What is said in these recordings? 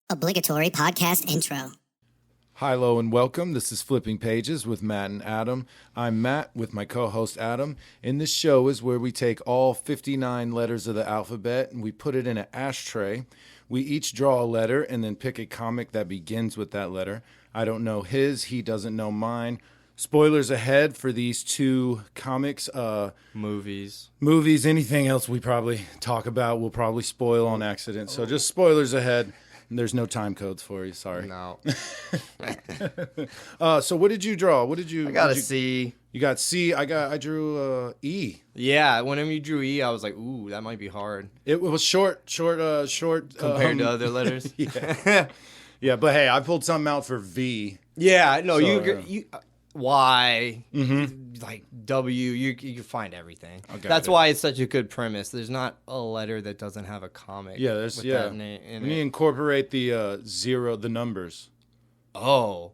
Obligatory podcast intro. Hi, hello, and welcome. This is Flipping Pages with Matt and Adam. I'm Matt with my co-host Adam. And this show is where we take all 59 letters of the alphabet and we put it in an ashtray. We each draw a letter and then pick a comic that begins with that letter. I don't know his, he doesn't know mine. Spoilers ahead for these two comics. Movies, anything else we probably talk about, we'll probably spoil on accident. So just spoilers ahead. There's no time codes for you. Sorry. No. So what did you draw? What did you? I got a C. You got C. I drew E. Yeah. Whenever you drew E, I was like, ooh, that might be hard. It was short. Compared to other letters. Yeah. Yeah, but hey, I pulled something out for V. Yeah. No, So, you Y, Mm-hmm. like W, you can find everything. Okay, That's why it's such a good premise. There's not a letter that doesn't have a comic. Yeah, there's with yeah. that in We it. incorporate the zero, the numbers. Oh,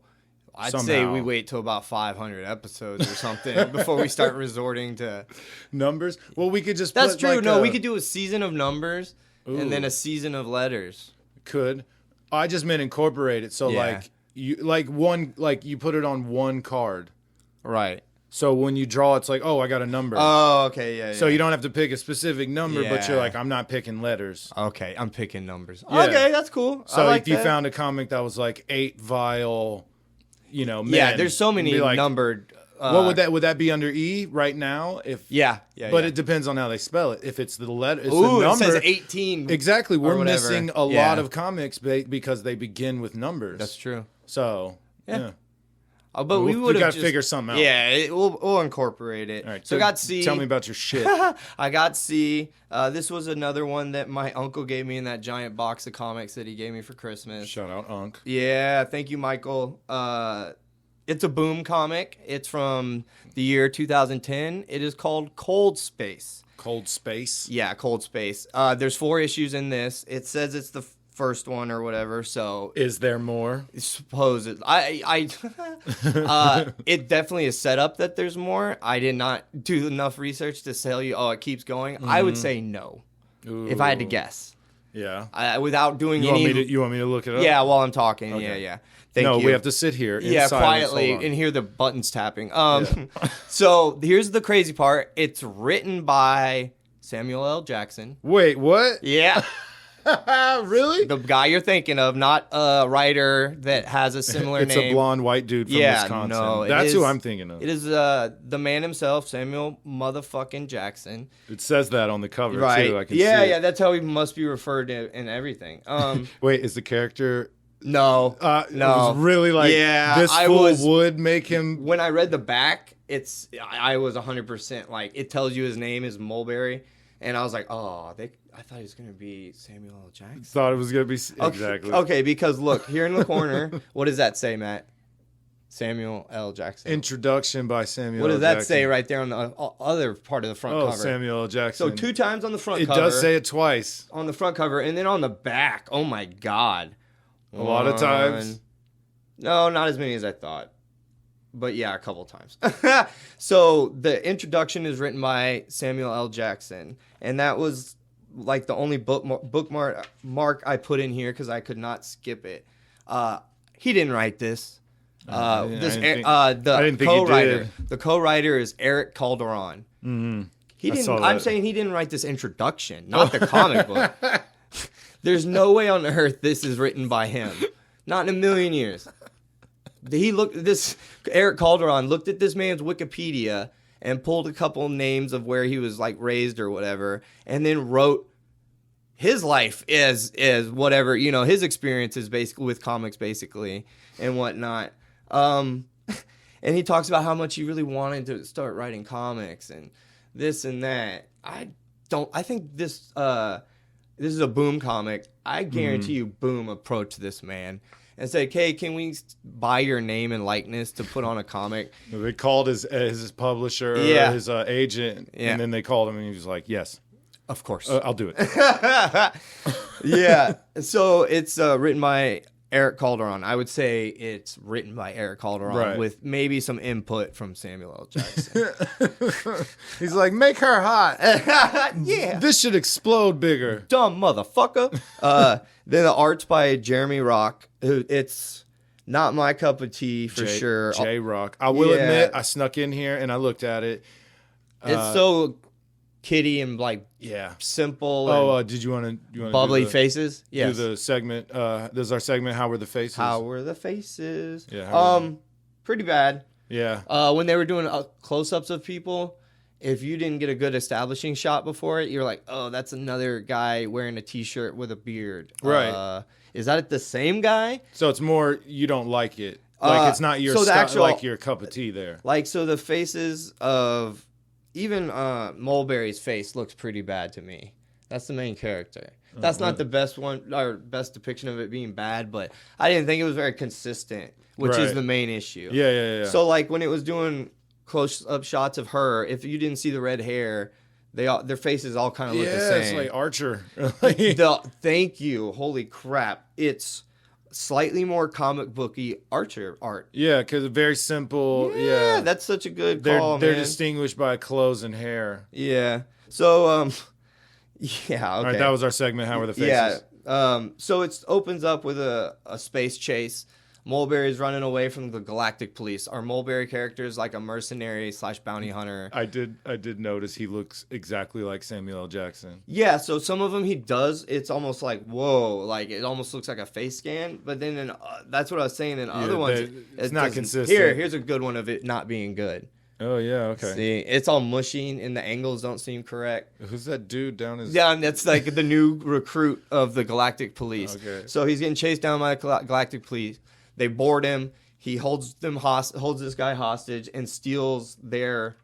I'd say Somehow. we wait till about 500 episodes or something before we start resorting to Numbers? Well, we could just That's put true. like No, we could do a season of numbers Ooh. and then a season of letters. Could. I just meant incorporate it. So Yeah. you put it on one card. Right. So when you draw, it's like, oh, I got a number. Oh, okay, yeah. So you don't have to pick a specific number, but you're Yeah. like, I'm not picking letters. Okay, I'm picking numbers. Yeah. Okay, that's cool. So I like if you that. found a comic that was like 8 vial, men, Yeah, there's so many be like, numbered. What would that be under E right now? If Yeah. but it depends on how they spell it. If it's the letter, it's Ooh, the number. it says 18. Exactly. We're whatever. missing a Yeah. lot of comics because they begin with numbers. That's true. So Yeah. But we we would got have to figure something out. Yeah, we'll incorporate it. All right. So I got C. Tell me about your shit. I got C. This was another one that my uncle gave me in that giant box of comics that he gave me for Christmas. Shout out, Unc. Yeah, thank you, Michael. It's a Boom comic. It's from the year 2010. It is called Cold Space. Cold Space. Yeah, Cold Space. There's 4 issues in this. It says it's the first one or whatever. So Is there more? suppose it. It definitely is set up that there's more. I did not do enough research to tell you. Oh, it keeps going. I would say no, if I had to Ooh. guess. Yeah. Without doing You any. want me to look it up? Yeah, while I'm talking. Okay. Yeah. Thank No, you. we have to sit here. In Yeah, silence. quietly Hold on. and hear the buttons tapping. So here's the crazy part. It's written by Samuel L. Jackson. Wait, what? Yeah, Really? the guy you're thinking of, not a writer that has a similar It's name. a blonde white dude from Yeah, Wisconsin. no, it That's who is- I'm thinking of. It is the man himself, Samuel motherfucking Jackson. It says that on the cover Right? too. I can Yeah, see it. yeah. That's how he must be referred to in everything. Wait, is the character? No, It was really like Yeah, this I fool was- would make him. When I read the back, I was 100% like, it tells you his name is Mulberry, and I was like, oh, I thought he was gonna be Samuel L. Jackson. Thought it was gonna be Okay, exactly. Okay, because look here in the corner, what does that say, Matt? Samuel L. Jackson. Introduction by Samuel. What does L. that Jackson. say right there on the other part of the front Oh, cover? Samuel L. Jackson. So 2 times on the front It cover. does say it twice. On the front cover, and then on the back. Oh my God. A lot of times. No, not as many as I thought. But yeah, a couple times. So the introduction is written by Samuel L. Jackson. And that was like the only bookmark I put in here because I could not skip it. He didn't write this. I didn't think he co-writer. did. The co-writer is Eric Calderon. Mm-hmm. He I didn't. saw I'm that. saying he didn't write this introduction, not the comic book. There's no way on earth this is written by him. Not in a million years. Eric Calderon looked at this man's Wikipedia and pulled a couple names of where he was like raised or whatever, and then wrote his life as whatever, his experiences basically with comics basically and whatnot. And he talks about how much he really wanted to start writing comics and this and that. I think this is a Boom comic. I guarantee you Boom approached this man and said, hey, can we buy your name and likeness to put on a comic? They called his publisher, Yeah. his agent, Yeah. and then they called him, and he was like, "Yes, Of course. I'll do it." Yeah. So it's written by Eric Calderon. I would say it's written by Eric Calderon Right. with maybe some input from Samuel L. Jackson. He's like, make her hot. Yeah. This should explode bigger. Dumb motherfucker. Then the art's by Jeremy Rock. It's not my cup of tea for sure. J Rock. I will admit, I snuck in here and I looked at it. It's so kitty and like simple. And Did you want to bubbly faces? Yes. Do the segment. This is our segment. How were the faces? How were the faces? Yeah. Pretty bad. Yeah. When they were doing close-ups of people, if you didn't get a good establishing shot before it, you're like, oh, that's another guy wearing a T-shirt with a beard. Right. Is that the same guy? So it's more you don't like it. Like it's not your like your cup of tea there. Like so the faces of even Mulberry's face looks pretty bad to me. That's the main character. That's not the best one or best depiction of it being bad, but I didn't think it was very consistent, which is the main issue. Yeah. So like when it was doing close-up shots of her, if you didn't see the red hair, their faces all kind of look the same. It's like Archer. Thank you. Holy crap. It's slightly more comic booky Archer art. Yeah, because very simple. Yeah, that's such a good call, They're man. distinguished by clothes and hair. Yeah. So, yeah, okay. All right, that was our segment. How were the faces? Yeah. So it opens up with a space chase. Mulberry's running away from the Galactic Police. Our Mulberry character is like a mercenary / bounty hunter. I did notice he looks exactly like Samuel L. Jackson. Yeah, so some of them he does. It's almost like, whoa, like it almost looks like a face scan. But then that's what I was saying. In other ones, it's not consistent. Here's a good one of it not being good. Oh, yeah, okay. See, it's all mushy and the angles don't seem correct. Who's that dude down his... Yeah, that's like the new recruit of the Galactic Police. Okay. So he's getting chased down by the Galactic Police. They board him. He holds this guy hostage and steals their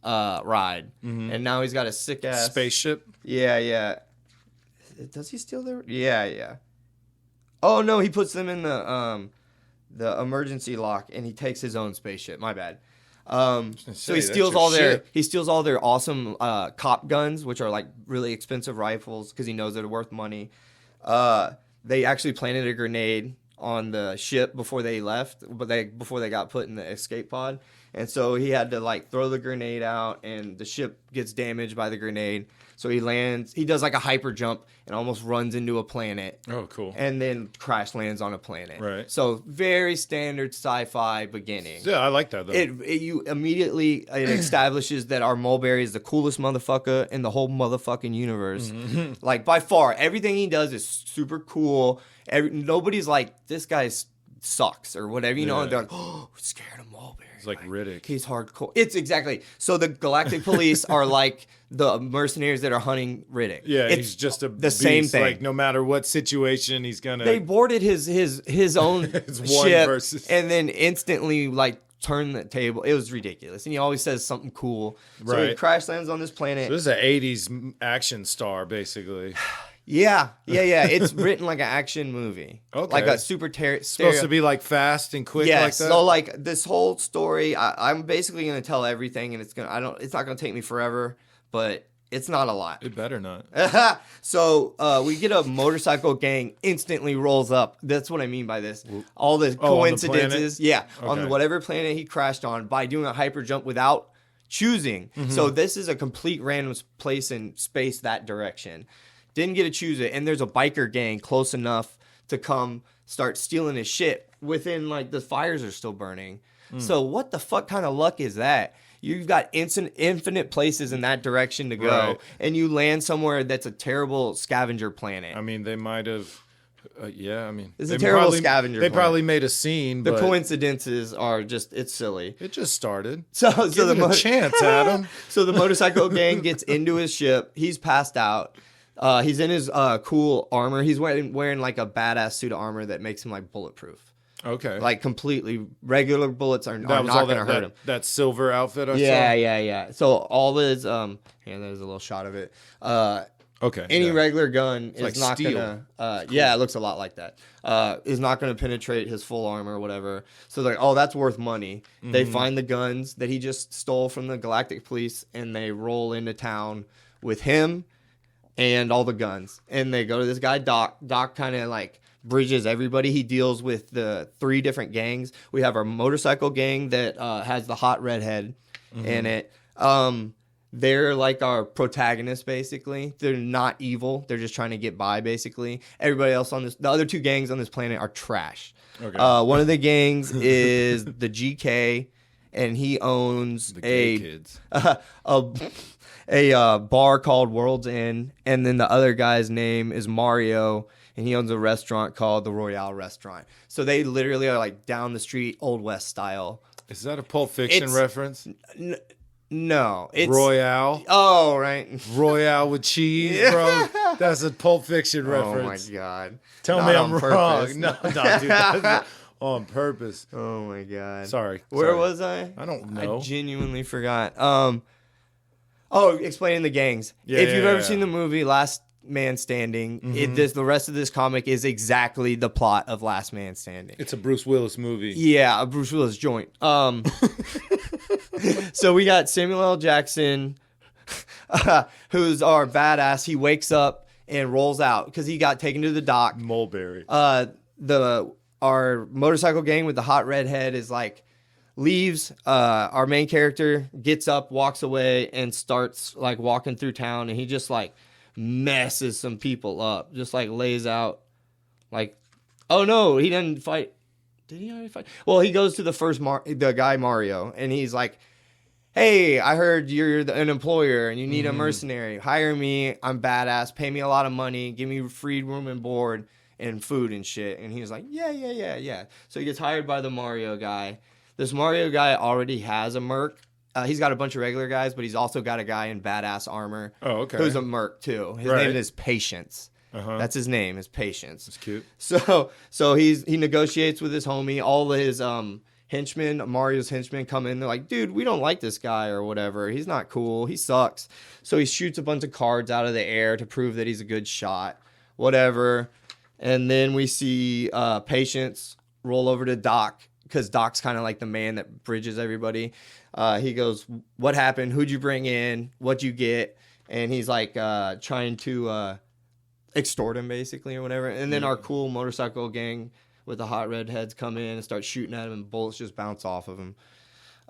ride. Mm-hmm. And now he's got a sick ass spaceship. Yeah. Does he steal their? Yeah. Oh no, he puts them in the emergency lock and he takes his own spaceship. My bad. So he steals all their awesome cop guns, which are like really expensive rifles because he knows they're worth money. They actually planted a grenade on the ship before they left, before they got put in the escape pod. And so he had to like throw the grenade out and the ship gets damaged by the grenade. So he does like a hyper jump and almost runs into a planet. Oh, cool. And then crash lands on a planet. Right. So very standard sci-fi beginning. Yeah, I like that though. It establishes that our Mulberry is the coolest motherfucker in the whole motherfucking universe. Mm-hmm. Like by far, everything he does is super cool. Nobody's like, this guy sucks or whatever, you know. And they're like, oh, we're scared of Mulberry. It's like Riddick. He's hardcore. It's exactly. So the Galactic Police are like the mercenaries that are hunting Riddick. Yeah, he's just the beast. Same thing. Like no matter what situation, he's gonna. They boarded his own ship and then instantly like turned the table. It was ridiculous, and he always says something cool. So he crash lands on this planet. So this is an '80s action star, basically. Yeah. It's written like an action movie. Okay. Like a super supposed to be like fast and quick like that? So like this whole story, I'm basically going to tell everything and it's not going to take me forever, but it's not a lot. It better not. So we get a motorcycle gang instantly rolls up. That's what I mean by this. All the coincidences. On whatever planet he crashed on by doing a hyper jump without choosing. Mm-hmm. So this is a complete random place in space that direction. Didn't get to choose it, and there's a biker gang close enough to come start stealing his shit within, like, the fires are still burning. So what the fuck kind of luck is that? You've got infinite places in that direction to go, and you land somewhere that's a terrible scavenger planet. I mean, they might have... it's a terrible scavenger planet. They probably made a scene, but... The coincidences are just... It's silly. It just started. Give it a chance, Adam. So the motorcycle gang gets into his ship. He's passed out. He's in his cool armor. He's wearing like a badass suit of armor that makes him like bulletproof. Okay. Like completely regular bullets are not going to hurt him. That silver outfit I saw? Yeah. So all his there's a little shot of it. Okay. Any regular gun is like not steel. Gonna it looks a lot like that. Is not gonna penetrate his full armor or whatever. So they're like, oh, that's worth money. Mm-hmm. They find the guns that he just stole from the Galactic Police and they roll into town with him and all the guns. And they go to this guy, Doc. Doc kind of like bridges everybody. He deals with the 3 different gangs. We have our motorcycle gang that has the hot redhead in it. They're like our protagonists, basically. They're not evil. They're just trying to get by, basically. Everybody else the other 2 gangs on this planet are trash. Okay. One of the gangs is the GK, and he owns a bar called World's End, and then the other guy's name is Mario, and he owns a restaurant called the Royale Restaurant. So they literally are like down the street, Old West style. Is that a Pulp Fiction reference? No, it's Royale. Oh, right. Royale with cheese, bro. That's a Pulp Fiction reference. Oh my god. Tell Not me on I'm purpose. wrong. No, dude. That's on purpose. Oh my god. Sorry. Where was I? I don't know. I genuinely forgot. Explaining the gangs. Yeah, if you've yeah, ever yeah. seen the movie Last Man Standing, the rest of this comic is exactly the plot of Last Man Standing. It's a Bruce Willis movie. Yeah, a Bruce Willis joint. So we got Samuel L. Jackson, who's our badass. He wakes up and rolls out because he got taken to the dock. Mulberry. Our motorcycle gang with the hot redhead is like leaves. Our main character gets up, walks away, and starts like walking through town, and he just like messes some people up. Just like lays out like, oh no, he didn't fight. Did he already fight? Well, he goes to the guy Mario, and he's like, hey, I heard you're an employer and you need a mercenary. Hire me. I'm badass. Pay me a lot of money. Give me free room and board and food and shit. And he was like, yeah. So he gets hired by the Mario guy. This Mario guy already has a merc. He's got a bunch of regular guys, but he's also got a guy in badass armor. Oh, okay. Who's a merc too. His name is Patience. That's his name, is Patience. That's cute. So he negotiates with his homie. All of his henchmen, Mario's henchmen, come in. They're like, dude, we don't like this guy or whatever. He's not cool. He sucks. So he shoots a bunch of cards out of the air to prove that he's a good shot. Whatever. And then we see Patience roll over to Doc, because Doc's kind of like the man that bridges everybody. He goes, what happened? Who'd you bring in? What'd you get? And he's like trying to extort him, basically, or whatever. And then our cool motorcycle gang with the hot redheads come in and start shooting at him, and bullets just bounce off of him.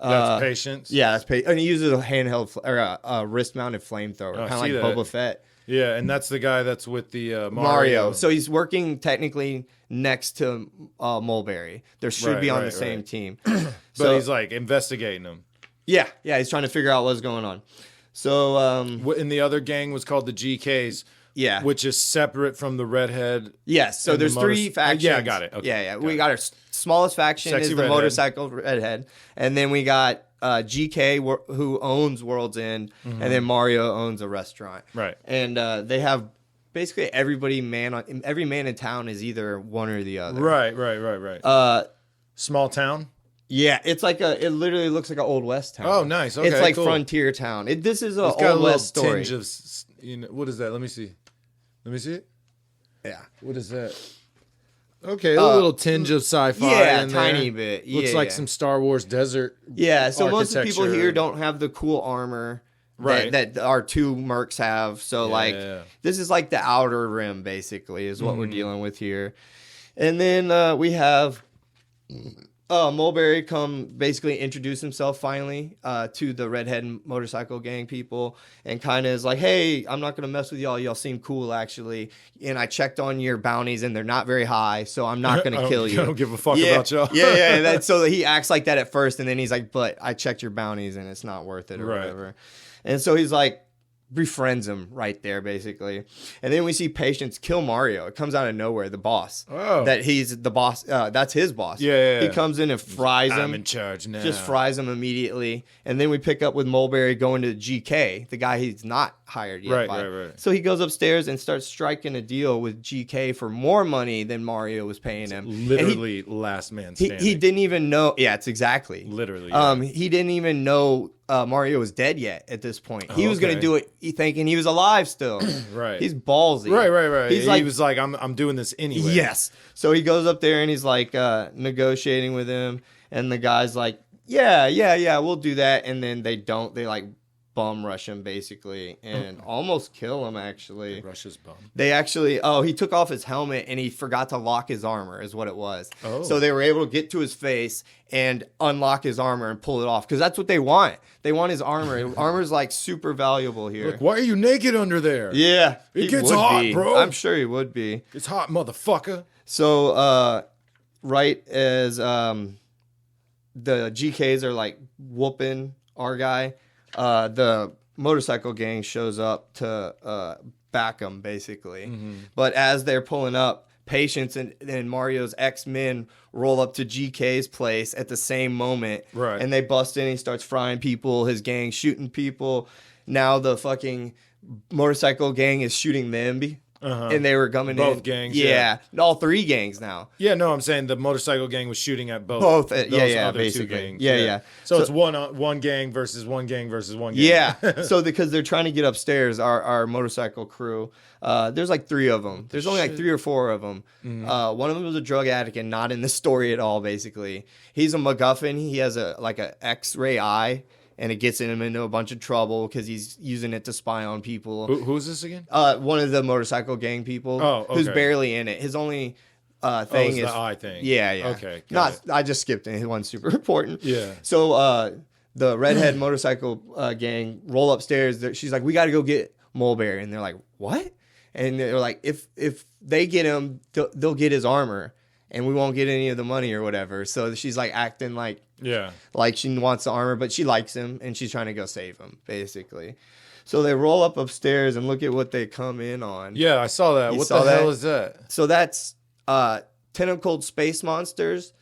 That's Patience? Yeah, that's Patience. And he uses a handheld or a wrist-mounted flamethrower, kind of like that. Boba Fett. Yeah, and that's the guy that's with the Mario. So he's working technically next to Mulberry. They should be on the same team. But he's like investigating them. Yeah, he's trying to figure out what's going on. So and the other gang was called the GKs. Yeah. Which is separate from the redhead. Yes. So there's 3 factions. Yeah, I got it. Okay. Yeah. We got our smallest faction Sexy is the redhead. motorcycle redhead. And then we got GK who owns World's End. And then Mario owns a restaurant. Right. And they have basically every man in town is either one or the other. Right. Small town? Yeah, it's like it literally looks like an Old West town. Oh, nice. Okay, it's like cool. frontier town. This is an It's got Old a West story. tinge of, what is that? Let me see. Let me see it. Yeah. What is that? Okay, a little tinge of sci-fi. Yeah, in tiny there. bit. Looks like some Star Wars desert. Yeah, so most of the people architecture. here don't have the cool armor Right. that our 2 mercs have. So this is like the outer rim, basically, is what we're dealing with here. And then we have Mulberry come basically introduce himself finally to the redhead motorcycle gang people, and kind of is like, hey, I'm not going to mess with y'all. Y'all seem cool, actually. And I checked on your bounties, and they're not very high, so I'm not going to kill you. I don't give a fuck about y'all. Yeah. So he acts like that at first, and then he's like, but I checked your bounties, and it's not worth it or whatever. And so he's like, befriends him right there, basically. And then we see Patience kill Mario. It comes out of nowhere, the boss. Oh. That he's the boss. That's his boss. Yeah. He comes in and fries him. I'm in charge now. Just fries him immediately. And then we pick up with Mulberry going to GK, the guy he's not hired yet. Right. So he goes upstairs and starts striking a deal with GK for more money than Mario was paying him. Literally last man standing. He didn't even know. Yeah, it's exactly. Literally. Yeah. He didn't even know Mario was dead yet at this point. He was going to okay. do it thinking he was alive still. Right. He's ballsy. Right. He was like, I'm doing this anyway. Yes. So he goes up there and he's like negotiating with him. And the guy's like, yeah, we'll do that. And then they don't. They like bum rush him basically and almost kill him actually. Russia's bum. They actually, he took off his helmet and he forgot to lock his armor is what it was. Oh. So they were able to get to his face and unlock his armor and pull it off because that's what they want. They want his armor. Armor's like super valuable here. Look, why are you naked under there? Yeah. It he gets would hot, be. bro. I'm sure he would be. It's hot, motherfucker. So, right as the GKs are like whooping our guy, the motorcycle gang shows up to back him basically. But as they're pulling up, Patience and Mario's X-Men roll up to GK's place at the same moment. Right. And they bust in. He starts frying people. His gang shooting people. Now the fucking motorcycle gang is shooting them. And they were coming in. Both gangs, Yeah. All three gangs now. Yeah, no, I'm saying the motorcycle gang was shooting at both. Both, those yeah, other basically. two gangs. Yeah. So it's one gang versus one gang versus one gang. Yeah. So because they're trying to get upstairs, our motorcycle crew, there's like three of them. There's only like 3 or 4 of them. One of them was a drug addict and not in the story at all, basically. He's a MacGuffin. He has a X-ray eye. And it gets him into a bunch of trouble because he's using it to spy on people. Who's this again? One of the motorcycle gang people. Oh, okay. Who's barely in it. His only thing is the eye thing. Yeah. Okay. Got it. I just skipped it. His one's super important. Yeah. So the redhead motorcycle gang roll upstairs. She's like, "We got to go get Mulberry," and they're like, "What?" And they're like, "If they get him, they'll get his armor." And we won't get any of the money or whatever. So she's like acting like she wants the armor, but she likes him and she's trying to go save him, basically. So they roll up upstairs and look at what they come in on. Yeah, I saw that. What the hell is that? So that's tentacled space monsters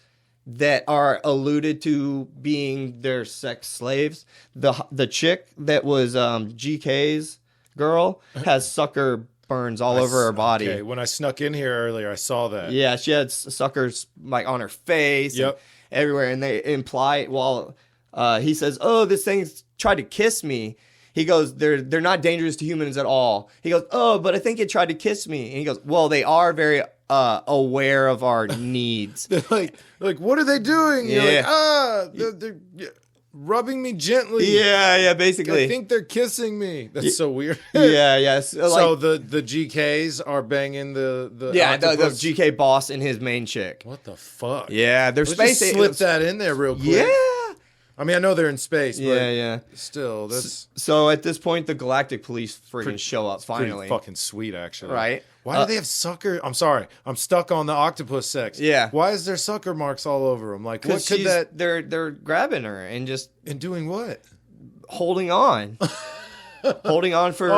that are alluded to being their sex slaves. The chick that was GK's girl has sucker burns all over her body. Okay, when I snuck in here earlier, I saw that. Yeah, she had suckers like on her face and everywhere. And they imply, he says, "Oh, this thing's tried to kiss me." He goes, they're not dangerous to humans at all. He goes, "Oh, but I think it tried to kiss me." And he goes, "Well, they are very aware of our needs." They're like, what are they doing? Yeah. You're like, they're rubbing me gently. Yeah, basically. I think they're kissing me. That's so weird. Yeah. So the GKs are banging the the GK boss and his main chick. What the fuck? Yeah, they're Let's space. just slip that in there real quick. Yeah. I mean, I know they're in space, but yeah. Still, that's so. At this point, the Galactic Police friggin' show up finally. pretty fucking sweet, actually. Right? Why do they have sucker? I'm sorry, I'm stuck on the octopus sex. Yeah. Why is there sucker marks all over them? Like, what could that? They're grabbing her and just doing what? holding on. Holding on for.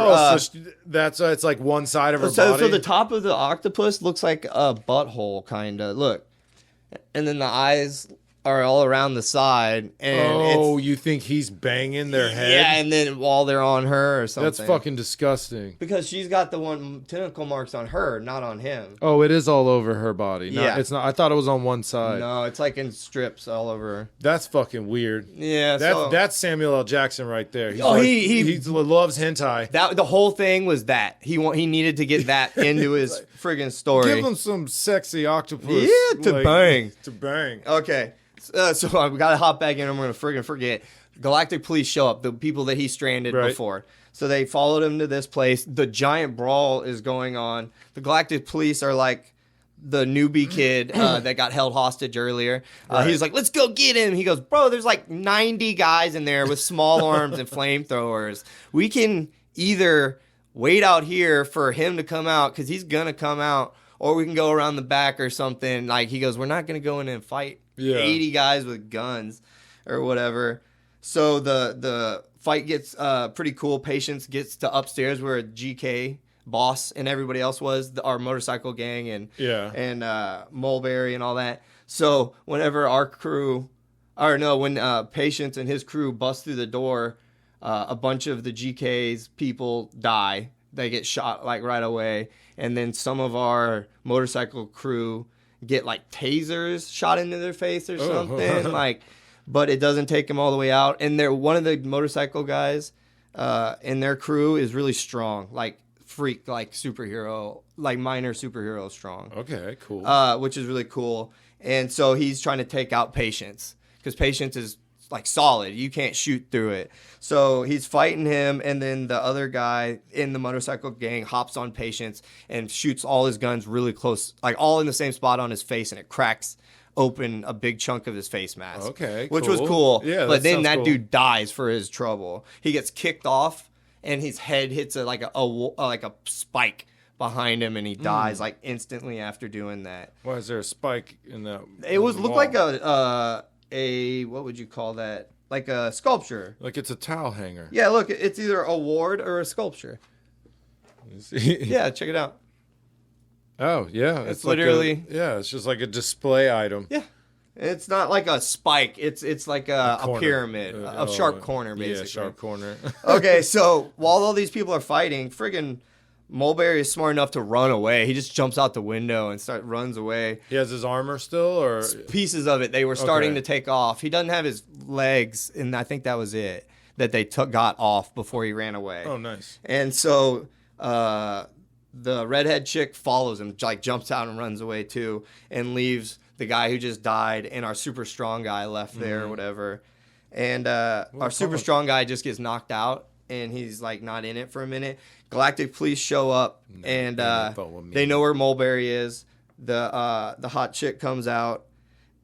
That's it's like one side of her body. So the top of the octopus looks like a butthole, kind of. Look, and then the eyes are all around the side. And you think he's banging their head? Yeah, and then while they're on her or something. That's fucking disgusting. Because she's got the one tentacle marks on her, not on him. Oh, it is all over her body. Yeah. It's not. I thought it was on one side. No, it's like in strips all over her. That's fucking weird. Yeah, that's Samuel L. Jackson right there. He's he loves hentai. The whole thing was that he needed to get that into his friggin' story. Give him some sexy octopus. Yeah, to bang. To bang. Okay. So we got to hop back in. I'm going to friggin' forget. Galactic Police show up, the people that he stranded before. So they followed him to this place. The giant brawl is going on. The Galactic Police are like the newbie kid that got held hostage earlier. He's like, "Let's go get him." He goes, "Bro, there's like 90 guys in there with small arms and flamethrowers. We can either wait out here for him to come out because he's going to come out, or we can go around the back or something." Like, he goes, "We're not going to go in and fight 80 guys with guns or whatever." So the fight gets pretty cool. Patience gets to upstairs where GK boss and everybody else was, our motorcycle gang and Mulberry and all that. So whenever when Patience and his crew bust through the door, a bunch of the GK's people die. They get shot like right away, and then some of our motorcycle crew get like tasers shot into their face or something. But it doesn't take them all the way out. And one of the motorcycle guys in their crew is really strong, like freak, like superhero, like minor superhero strong. Okay, cool. Which is really cool. And so he's trying to take out Patience because Patience is like solid. You can't shoot through it. So he's fighting him, and then the other guy in the motorcycle gang hops on Patience and shoots all his guns really close, like all in the same spot on his face, and it cracks open a big chunk of his face mask. Okay, which cool. was cool. Yeah, but then that cool. dude dies for his trouble. He gets kicked off, and his head hits like a spike behind him, and he dies like instantly after doing that. Why is there a spike in that? It looked like a what would you call that? Like a sculpture. Like it's a towel hanger. Yeah, look, it's either a ward or a sculpture. Yeah, check it out. Oh yeah, It's literally it's just like a display item. Yeah. It's not like a spike. It's like a pyramid, a sharp corner, basically. Yeah, sharp corner. Okay, so while all these people are fighting, friggin' Mulberry is smart enough to run away. He just jumps out the window and runs away. He has his armor still, or pieces of it. They were starting Okay. to take off. He doesn't have his legs, and I think that was it that they got off before he ran away. Oh, nice. And so the redhead chick follows him, like jumps out and runs away too, and leaves the guy who just died and our super strong guy left there or whatever. And our super strong guy just gets knocked out, and he's like not in it for a minute. Galactic police show up, and they know where Mulberry is. The hot chick comes out,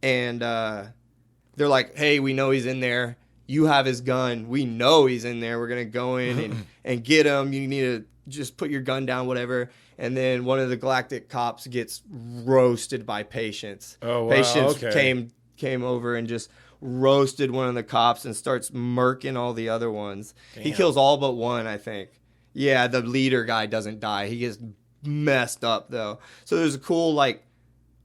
and they're like, "Hey, we know he's in there. You have his gun. We know he's in there. We're gonna go in and get him. You need to just put your gun down, whatever." And then one of the Galactic cops gets roasted by Patience. Oh, wow. Patience Okay. came over and just roasted one of the cops and starts murking all the other ones. He Damn. kills all but one, I think. Yeah, the leader guy doesn't die. He gets messed up, though. So there's a cool, like,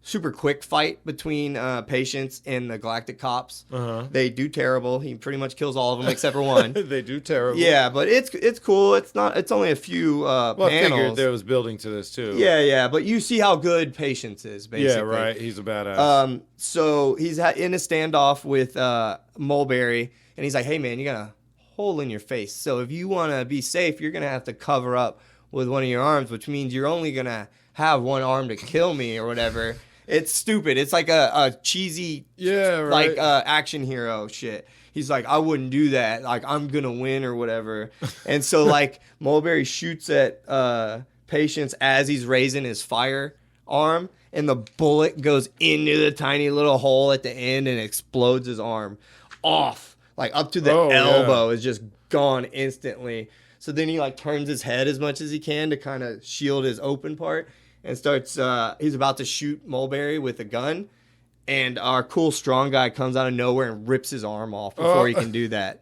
super quick fight between Patience and the Galactic cops. They do terrible. He pretty much kills all of them except for one. They do terrible. Yeah, but it's cool. It's only a few Well, I figured panels. there was building to this too. Yeah, but you see how good Patience is, basically. Yeah, right. He's a badass. So he's in a standoff with Mulberry, and he's like, "Hey, man, you got a hole in your face. So if you want to be safe, you're going to have to cover up with one of your arms, which means you're only going to have one arm to kill me or whatever." It's stupid. It's like a cheesy, like action hero shit. He's like, "I wouldn't do that. Like, I'm going to win or whatever." And so, like, Mulberry shoots at Patience as he's raising his firearm, and the bullet goes into the tiny little hole at the end and explodes his arm off, like up to the elbow. Is just gone instantly. So then he like turns his head as much as he can to kind of shield his open part, and starts he's about to shoot Mulberry with a gun, and our cool strong guy comes out of nowhere and rips his arm off before he can do that.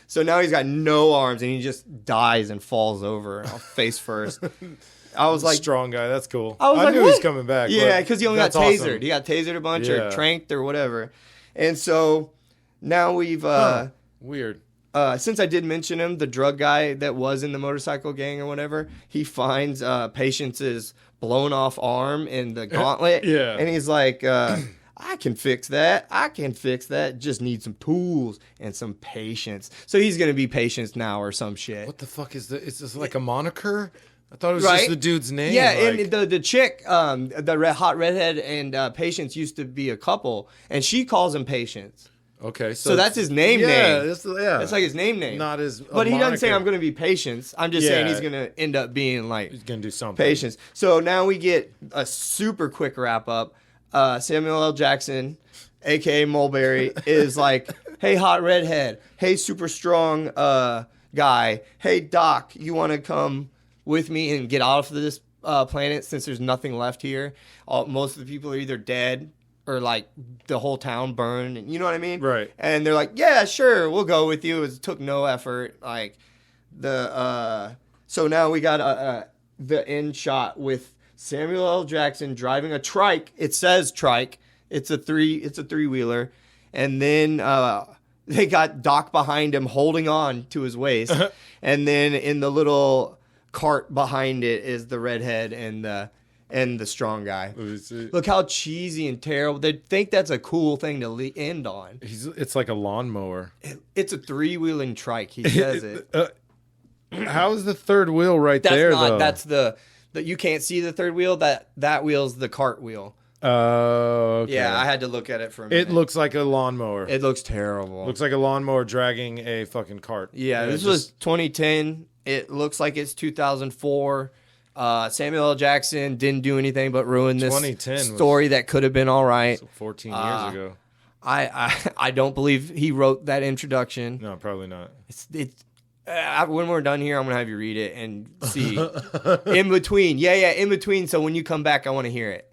So now he's got no arms, and he just dies and falls over face first. I was like, strong guy. That's cool. I was like, knew what? he's coming back. Yeah, because he only got that's tasered. awesome. He got tasered a bunch Yeah. or tranked or whatever. And so now we've Weird. since I did mention him, the drug guy that was in the motorcycle gang or whatever, he finds Patience's blown off arm in the gauntlet. Yeah. And he's like, "I can fix that. I can fix that. Just need some tools and some patience." So he's going to be Patience now or some shit. What the fuck is this? Is this like a moniker? I thought it was Right? just the dude's name. Yeah, like- and the chick, the hot redhead and Patience used to be a couple, and she calls him Patience. Okay, So that's his name. That's That's like his name. not his. But he doesn't say moniker. I'm going to be Patience. I'm just saying Yeah. he's going to end up being like He's gonna do something. Patience. So now we get a super quick wrap up. Samuel L. Jackson, aka Mulberry, is like, "Hey, hot redhead. Hey, super strong guy. Hey, Doc, you want to come with me and get off of this planet since there's nothing left here? Most of the people are either dead or like the whole town burned, and you know what I mean?" Right. And they're like, "Yeah, sure, we'll go with you." It took no effort. Like so now we got the end shot with Samuel L. Jackson driving a trike. It says trike. It's a three-wheeler, and then they got Doc behind him holding on to his waist, and then in the little cart behind it is the redhead and the strong guy. Look how cheesy and terrible. They think that's a cool thing to end on. It's like a lawnmower. It's a three-wheeling trike. He says it. How is the third wheel right That's there not. though? That's the you can't see the third wheel. That wheel's the cart wheel. Oh, okay. Yeah, I had to look at it for a minute. It looks like a lawnmower. It looks terrible. Looks like a lawnmower dragging a fucking cart. Yeah, this was 2010. It looks like it's 2004. Samuel L. Jackson didn't do anything but ruin this 2010 story that could have been all right. 14 years ago. I don't believe he wrote that introduction. No, probably not. When we're done here, I'm gonna have you read it and see in between. Yeah, in between. So when you come back, I want to hear it.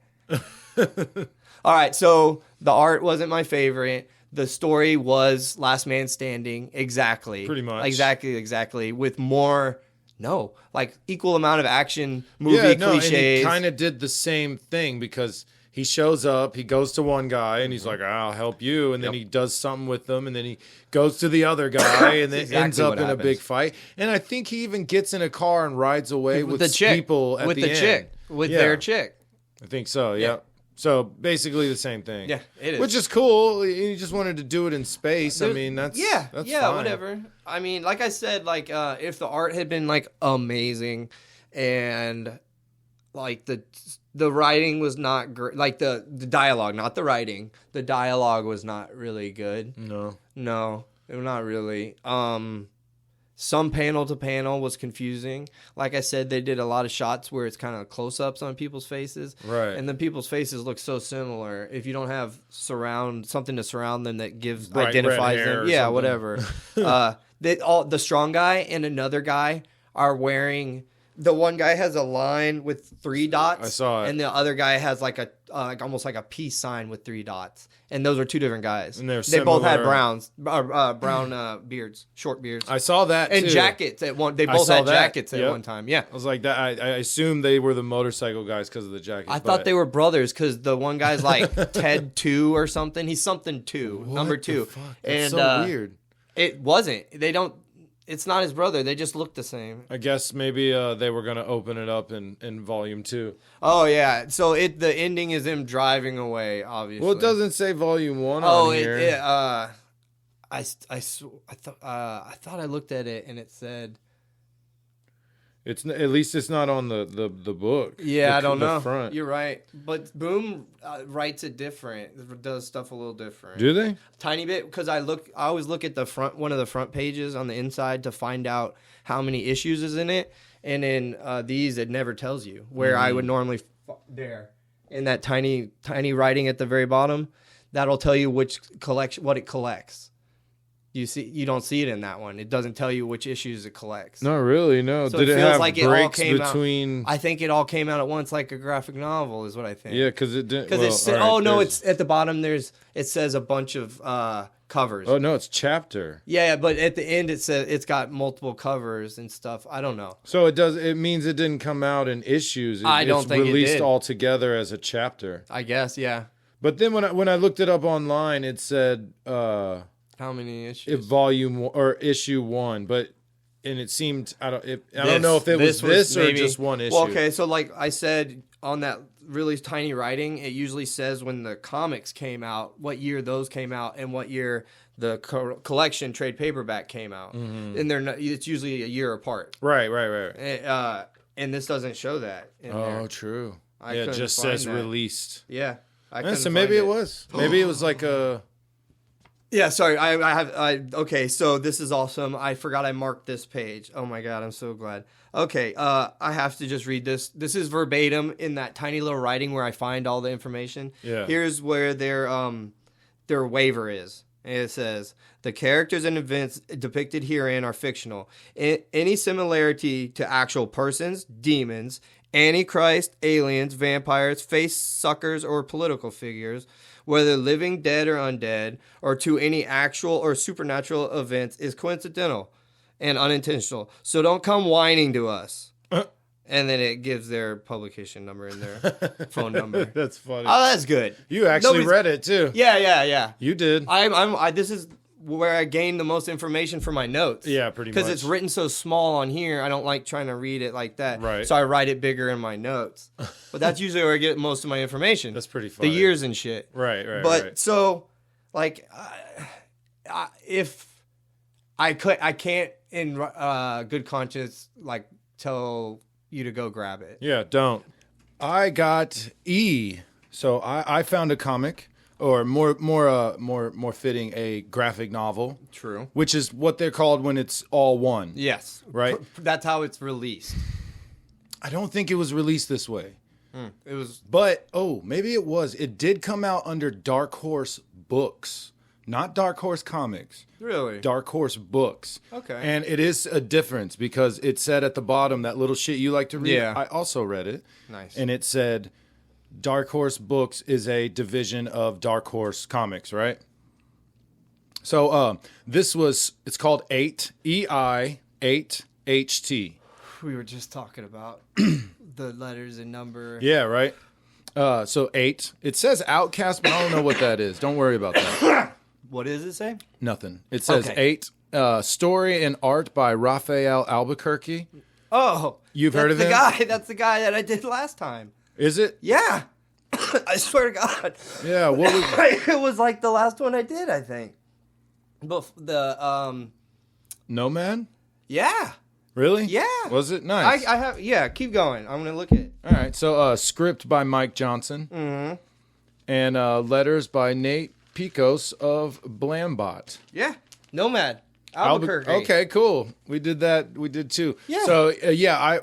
All right. So the art wasn't my favorite. The story was Last Man Standing. Exactly. Pretty much. Exactly. With more. No, like equal amount of action, movie cliches. And he kind of did the same thing because he shows up, he goes to one guy, and he's like, "I'll help you," and then he does something with them, and then he goes to the other guy, and then ends up in a big fight. And I think he even gets in a car and rides away with the chick, people at the end. Their chick. I think so. Yeah. So basically the same thing. Yeah, it is. Which is cool. He just wanted to do it in space. I mean, that's fine. Whatever. I mean, like I said, like if the art had been like amazing, and like the writing was not great, like the dialogue, not the writing, the dialogue was not really good. No, not really. Some panel to panel was confusing. Like I said, they did a lot of shots where it's kind of close-ups on people's faces. Right. And then people's faces look so similar. If you don't have something to surround them that Bright identifies red hair them. or Yeah, something. whatever. The strong guy and another guy are wearing... The one guy has a line with 3 dots. I saw it. And the other guy has like a almost like a peace sign with 3 dots. And those are 2 different guys. And they both had brown beards, short beards. I saw that and too. jackets at one. They both had jackets at one time. Yeah, I was like that. I assumed they were the motorcycle guys because of the jackets. I thought they were brothers because the one guy's like Ted 2 or something. He's something 2, number 2. Fuck? That's so weird. It wasn't. They don't. It's not his brother. They just look the same. I guess maybe they were gonna open it up in volume 2. Oh yeah. So the ending is him driving away. Obviously. Well, it doesn't say volume 1 on here. I thought I looked at it and it said. It's at least it's not on the book. Yeah, I don't know. Front. You're right, but Boom writes it different. Does stuff a little different. Do they? Tiny bit because I always look at one of the front pages on the inside to find out how many issues is in it, and in these it never tells you where I would normally there in that tiny writing at the very bottom. That'll tell you what it collects. You don't see it in that one. It doesn't tell you which issues it collects. Not really, no. So Did it it feels have like breaks it all came between? I think it all came out at once, like a graphic novel, is what I think. Yeah, because it didn't. Because it's at the bottom. It says a bunch of covers. Oh no, it's chapter. Yeah, but at the end it says it's got multiple covers and stuff. I don't know. So it does. It means it didn't come out in issues. I don't think it released did. all together as a chapter. I guess, yeah. But then when I looked it up online, it said how many issues? Volume 1 or issue 1, but and it seemed I don't know if it was this or just one issue. Well, okay, so like I said on that really tiny writing, it usually says when the comics came out, what year those came out, and what year the collection trade paperback came out, and it's usually a year apart. Right. And this doesn't show that. Oh, true. It just says released. Yeah. So maybe it was. Maybe it was like a. Yeah, sorry. Okay, so this is awesome. I forgot I marked this page. Oh my god, I'm so glad. Okay, I have to just read this. This is verbatim in that tiny little writing where I find all the information. Yeah. Here's where their waiver is. And it says, the characters and events depicted herein are fictional. Any similarity to actual persons, demons, Antichrist, aliens, vampires, face suckers, or political figures, whether living, dead, or undead, or to any actual or supernatural events is coincidental and unintentional. So don't come whining to us. And then it gives their publication number and their phone number. That's funny. Oh, that's good. You actually read it too. Yeah. You did. This is where I gained the most information for my notes. Yeah, pretty much. Because it's written so small on here, I don't like trying to read it like that. Right. So I write it bigger in my notes. But that's usually where I get most of my information. That's pretty funny. The years and shit. Right. But so, like, if I can't in good conscience like tell you to go grab it. Yeah, don't. I got E So I found a comic, or more fitting, a graphic novel. True. Which is what they're called when it's all one. Yes. Right? That's how it's released. I don't think it was released this way. It was. But, maybe it was. It did come out under Dark Horse Books. Not Dark Horse Comics. Really? Dark Horse Books. Okay. And it is a difference because it said at the bottom, that little shit you like to read. Yeah. I also read it. Nice. And it said, Dark Horse Books is a division of Dark Horse Comics, right? So it's called Ei8ht, E-I-8-H-T. We were just talking about the letters and number. Yeah, right? So 8. It says Outcast, but I don't know what that is. Don't worry about that. What does it say? Nothing. It says Okay. 8. Story and art by Raphael Albuquerque. Oh. You've heard of him? That's the guy that I did last time. Is it? Yeah. I swear to God. Yeah. What was It was like the last one I did, I think. But Nomad? yeah. Really? Yeah. Was it? Nice. I have, yeah, keep going. I'm going to look at it. All right. So script by Mike Johnson. Mm-hmm. And letters by Nate Picos of Blambot. Yeah. Nomad. Albuquerque. Okay, cool. We did that. We did too. Yeah. So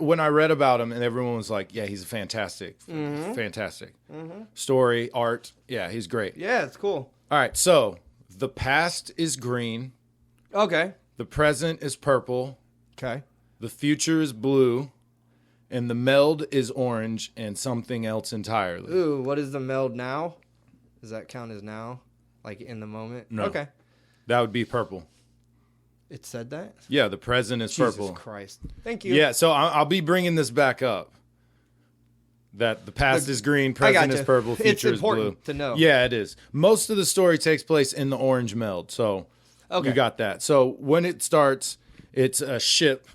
when I read about him, and everyone was like, "Yeah, he's fantastic, fantastic story, art. Yeah, he's great." Yeah, it's cool. All right. So the past is green. Okay. The present is purple. Okay. The future is blue, and the meld is orange, and something else entirely. Ooh, what is the meld now? Does that count as now? Like in the moment? No. Okay. That would be purple. It said that? Yeah, the present is purple. Jesus Christ. Thank you. Yeah, so I'll be bringing this back up. That the past is green, present is purple, It's future is blue. important to know. Yeah, it is. Most of the story takes place in the orange meld, so Okay. you got that. So when it starts, it's a ship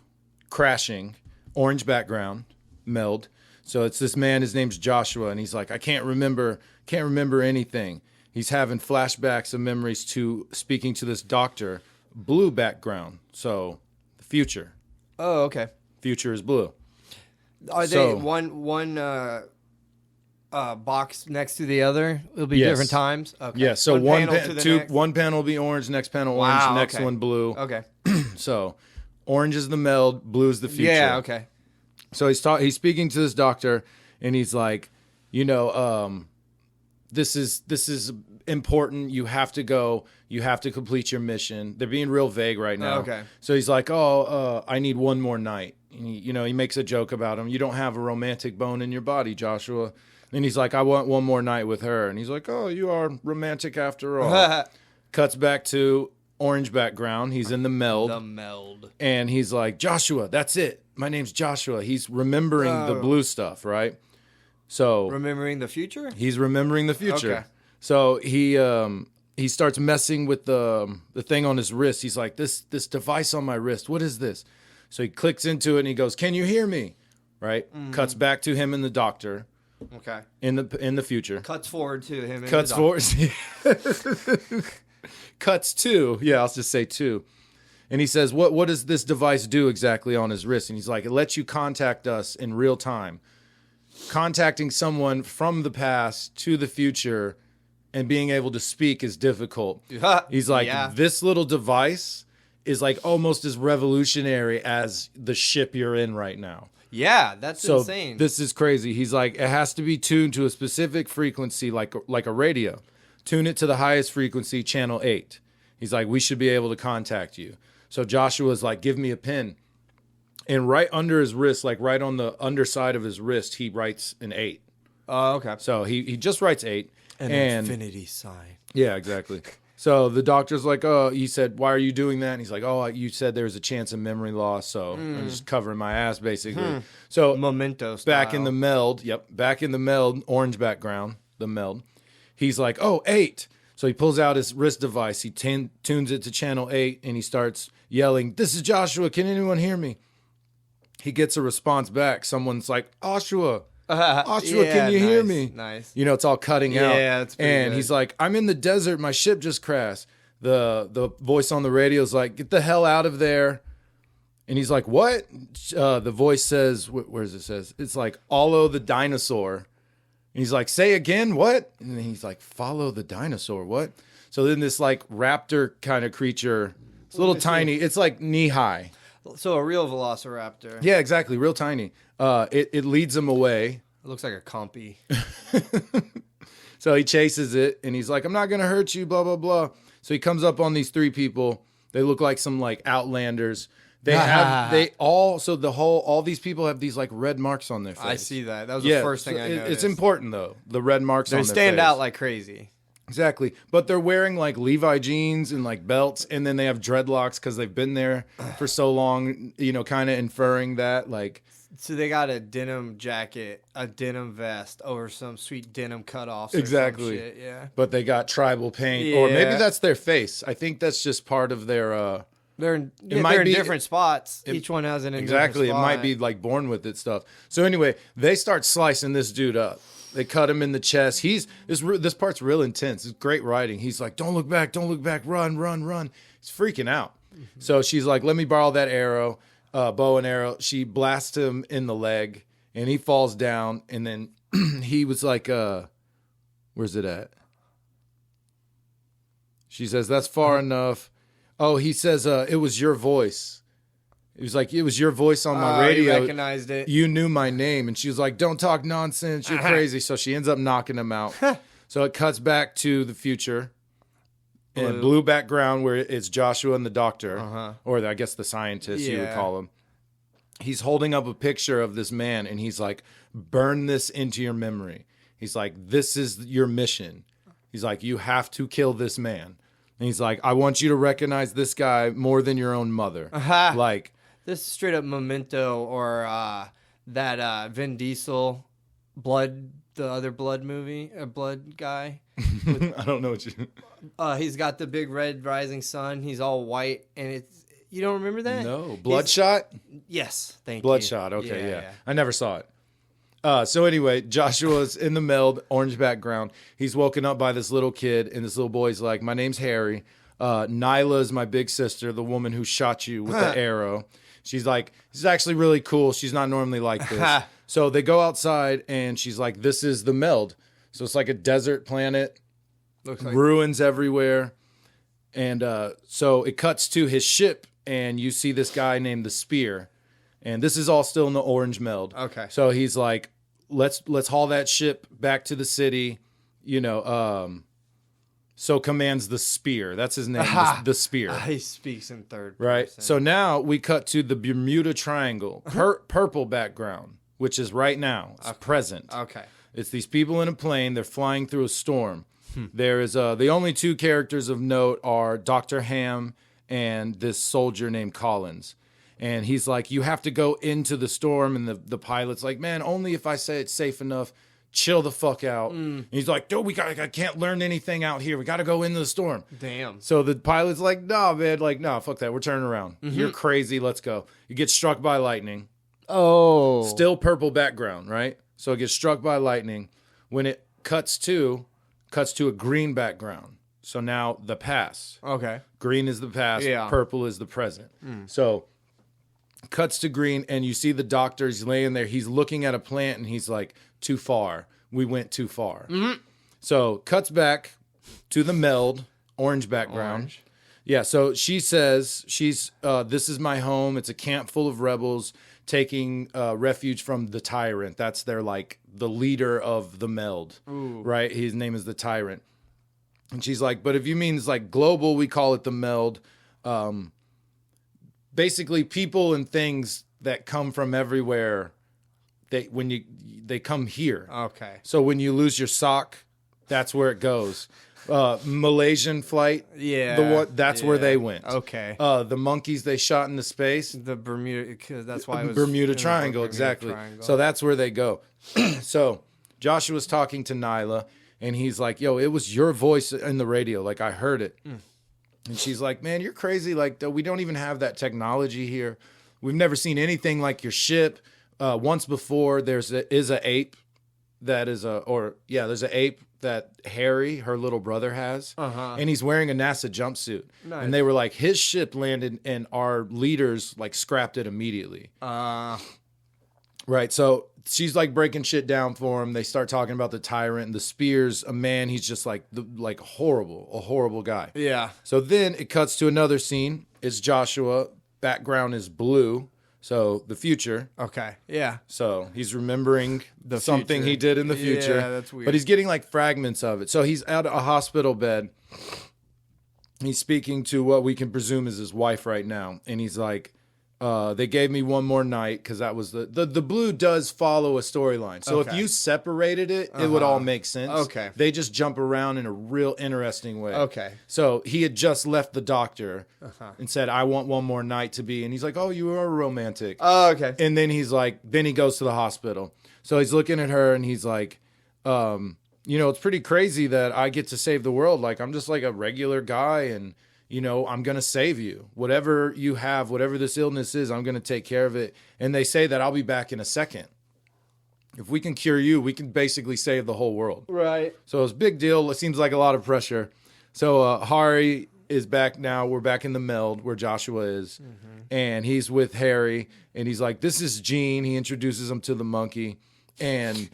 crashing, orange background, meld. So it's this man, his name's Joshua, and he's like, I can't remember anything. He's having flashbacks of memories to speaking to this doctor, blue background. So the future. Oh, okay. Future is blue. Are So- they one box next to the other? It'll be Yes. different times? Okay. Yeah, so one panel to the two next? one panel will be orange, next panel orange, Wow, next okay. one blue. Okay. So orange is the meld, blue is the future. Yeah, okay. So he's speaking to this doctor, and he's like, this is important. You have to go. You have to complete your mission. They're being real vague right now. Okay. So he's like, I need one more night. And he makes a joke about him. You don't have a romantic bone in your body, Joshua. And he's like, I want one more night with her. And he's like, oh, you are romantic after all. Cuts back to orange background. He's in the meld. The meld. And he's like, Joshua, that's it. My name's Joshua. He's remembering the blue stuff, right? So Remembering the future? he's remembering the future. Okay. So he starts messing with the thing on his wrist. He's like, this device on my wrist, what is this? So he clicks into it and he goes, can you hear me? Right? Mm-hmm. Cuts back to him and the doctor Okay. in the future. Cuts forward to him. And Cuts the forward. Cuts to, I'll just say to. And he says, what does this device do exactly on his wrist? And he's like, it lets you contact us in real time. Contacting someone from the past to the future and being able to speak is difficult. He's like, Yeah. this little device is like almost as revolutionary as the ship you're in right now. Yeah, that's So insane. this is crazy. He's like, it has to be tuned to a specific frequency, like a radio. Tune it to the highest frequency, channel 8. He's like, we should be able to contact you. So Joshua's like, give me a pen. And right under his wrist, like right on the underside of his wrist, he writes an 8. Oh, okay. So he just writes 8. An and infinity sign. yeah, exactly. So the doctor's like, oh, he said, why are you doing that? And he's like, oh, you said there was a chance of memory loss, so I'm just covering my ass, basically. So Memento style. back in the meld, orange background, the meld. He's like, oh, 8. So he pulls out his wrist device. He tunes it to channel 8, and he starts yelling, this is Joshua. Can anyone hear me? He gets a response back. Someone's like, Joshua, can you hear me? Nice. It's all cutting out. Yeah, it's pretty And good. he's like, I'm in the desert. My ship just crashed. The voice on the radio is like, get the hell out of there. And he's like, what? The voice says, where does it says? It's like, Olo the dinosaur he's like, say again, what? And then he's like, follow the dinosaur, what? So then this like raptor kind of creature, it's a little tiny. It's like knee high. So a real velociraptor. Yeah, exactly. Real tiny. It leads him away. It looks like a compy. So he chases it and he's like, I'm not going to hurt you, blah, blah, blah. So he comes up on these three people. They look like some like outlanders. All these people have these like red marks on their face. I see that. That was the first thing I noticed. It's important though. The red marks on their face. They stand out like crazy. Exactly. But they're wearing like Levi jeans and like belts, and then they have dreadlocks because they've been there for so long, kind of inferring that like. So they got a denim jacket, a denim vest over some sweet denim cutoffs. Exactly. Or some shit, yeah. But they got tribal paint, or maybe that's their face. I think that's just part of their. They're in different spots. Each one has an exactly. It might be like born with it stuff. So anyway, they start slicing this dude up. They cut him in the chest. This part's real intense. It's great writing. He's like, don't look back, run, run, run. He's freaking out. Mm-hmm. So she's like, let me borrow that arrow, bow and arrow. She blasts him in the leg, and he falls down. And then he was like, where's it at? She says, that's far enough. Oh, he says, it was your voice. He was like, it was your voice on my radio. You recognized it. You knew my name. And she was like, don't talk nonsense. You're crazy. So she ends up knocking him out. So it cuts back to the future. And blue background where it's Joshua and the doctor. Or I guess the scientist, you would call him. He's holding up a picture of this man. And he's like, burn this into your memory. He's like, this is your mission. He's like, you have to kill this man. And he's like, I want you to recognize this guy more than your own mother. Like, this is straight up Memento or that Vin Diesel the other Blood movie, Blood guy. I don't know what you. He's got the big red rising sun. He's all white, and you don't remember that? No, Bloodshot. Yes, thank you. Bloodshot. Okay, yeah. I never saw it. So anyway, Joshua's in the MELD, orange background. He's woken up by this little kid, and this little boy's like, my name's Harry. Nyla is my big sister, the woman who shot you with the arrow. She's like, this is actually really cool. She's not normally like this. So they go outside, and she's like, this is the MELD. So it's like a desert planet, Looks like ruins everywhere. And so it cuts to his ship, and you see this guy named the Spear. And this is all still in the orange MELD. Okay. So he's like, let's haul that ship back to the city. So commands the Spear. That's his name, the Spear. He speaks in third person. Right. So now we cut to the Bermuda Triangle, purple background, which is right now. It's present. Okay. It's these people in a plane. They're flying through a storm. There is the only two characters of note are Dr. Ham and this soldier named Collins. And he's like, you have to go into the storm. And the pilot's like, man, only if I say it's safe enough. Chill the fuck out. And he's like, dude, I can't learn anything out here. We got to go into the storm. Damn. So the pilot's like, nah, man. Like, nah, fuck that. We're turning around. You're crazy. Let's go. You get struck by lightning. Oh. Still purple background, right? So it gets struck by lightning. When it cuts to a green background. So now the past. Okay. Green is the past. Yeah. Purple is the present. So cuts to green, and you see the doctor. He's laying there. He's looking at a plant, and he's like, too far. We went too far. So cuts back to the MELD, orange background. Orange. Yeah, so she says, this is my home. It's a camp full of rebels taking refuge from the Tyrant. That's their, like, the leader of the MELD, right? His name is the Tyrant. And she's like, but if you mean it's like global, we call it the MELD. Basically, people and things that come from everywhere, they come here. Okay. So when you lose your sock, that's where it goes. Malaysian flight, that's where they went. Okay. The monkeys they shot into space, The Bermuda, cause that's why it was Bermuda Triangle, exactly. Triangle. So that's where they go. So Joshua's talking to Nyla, and he's like, yo, it was your voice in the radio. Like, I heard it. And she's like, man, you're crazy. Like, we don't even have that technology here. We've never seen anything like your ship. Once before, there's an ape there's an ape that Harry, her little brother, has. And he's wearing a NASA jumpsuit. Nice. And they were like, his ship landed and our leaders like scrapped it immediately. Right. So she's like breaking shit down for him. They start talking about the tyrant and the spears. A man, he's just like a horrible guy. Yeah. So then it cuts to another scene. It's Joshua. Background is blue. So the future. Okay. Yeah. So he's remembering something future. he did in the future. Yeah, that's weird. But he's getting like fragments of it. So he's at a hospital bed. He's speaking to what we can presume is his wife right now. And he's like, they gave me one more night because that was the blue does follow a storyline. So if you separated it, it would all make sense. Okay. They just jump around in a real interesting way. Okay. So he had just left the doctor and said, I want one more night to be. And he's like, oh, you are romantic. Oh, okay. And then he's like, then he goes to the hospital. So he's looking at her and he's like, it's pretty crazy that I get to save the world. Like, I'm just like a regular guy and, I'm going to save you. Whatever you have, whatever this illness is, I'm going to take care of it. And they say that I'll be back in a second. If we can cure you, we can basically save the whole world. Right. So it's a big deal. It seems like a lot of pressure. So Hari is back now. We're back in the MELD where Joshua is. Mm-hmm. And he's with Harry. And he's like, this is Gene. He introduces him to the monkey. And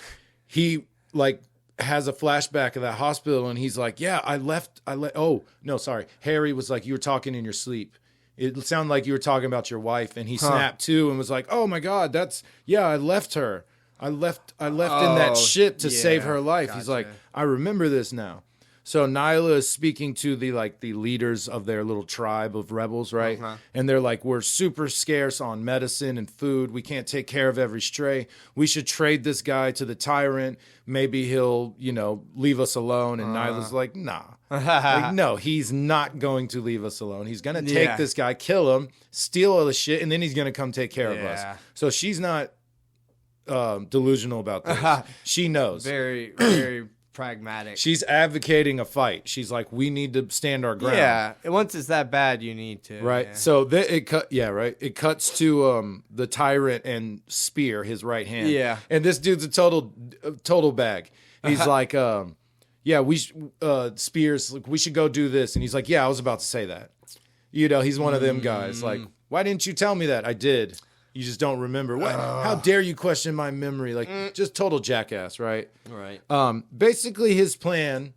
he, like, has a flashback of that hospital, and he's like, yeah, oh, no, sorry. Harry was like, you were talking in your sleep. It sounded like you were talking about your wife, and he snapped too and was like, oh my God, I left her. I left in that ship to save her life. Gotcha. He's like, I remember this now. So Nyla is speaking to the leaders of their little tribe of rebels, right? And they're like, we're super scarce on medicine and food. We can't take care of every stray. We should trade this guy to the tyrant. Maybe he'll, leave us alone. And Nyla's like, nah. Like, no, he's not going to leave us alone. He's going to take this guy, kill him, steal all the shit, and then he's going to come take care of us. So she's not delusional about this. She knows. Very, very pragmatic. She's advocating a fight. She's like, we need to stand our ground. Yeah, once it's that bad, you need to. Right. Yeah. So it cuts to the tyrant and Spear, his right hand. Yeah. And this dude's a total bag. He's like, Spears, like, we should go do this. And he's like, yeah, I was about to say that. He's one of them guys. Like, why didn't you tell me that? I did. You just don't remember. How dare you question my memory? Like, just total jackass, right? Right. Basically, his plan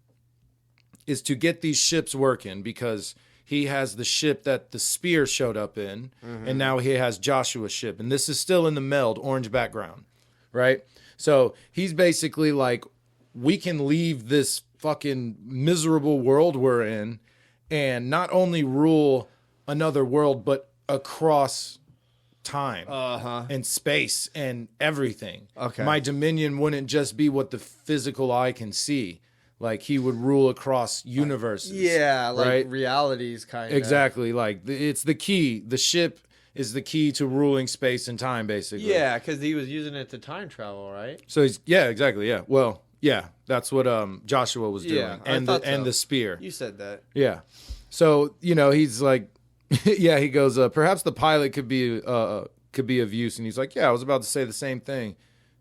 is to get these ships working because he has the ship that the Spear showed up in, and now he has Joshua's ship. And this is still in the MELD, orange background, right? So he's basically like, we can leave this fucking miserable world we're in and not only rule another world, but across time and space and everything. Okay. My dominion wouldn't just be what the physical eye can see. Like, he would rule across universes. Yeah, like right? realities kind of. Exactly. Like, it's the key. The ship is the key to ruling space and time, basically. Yeah, because he was using it to time travel, right? So exactly. Yeah. Well, yeah, that's what Joshua was doing. Yeah, and the spear. You said that. Yeah. So, he's like, yeah, he goes, perhaps the pilot could be of use. And he's like, yeah, I was about to say the same thing.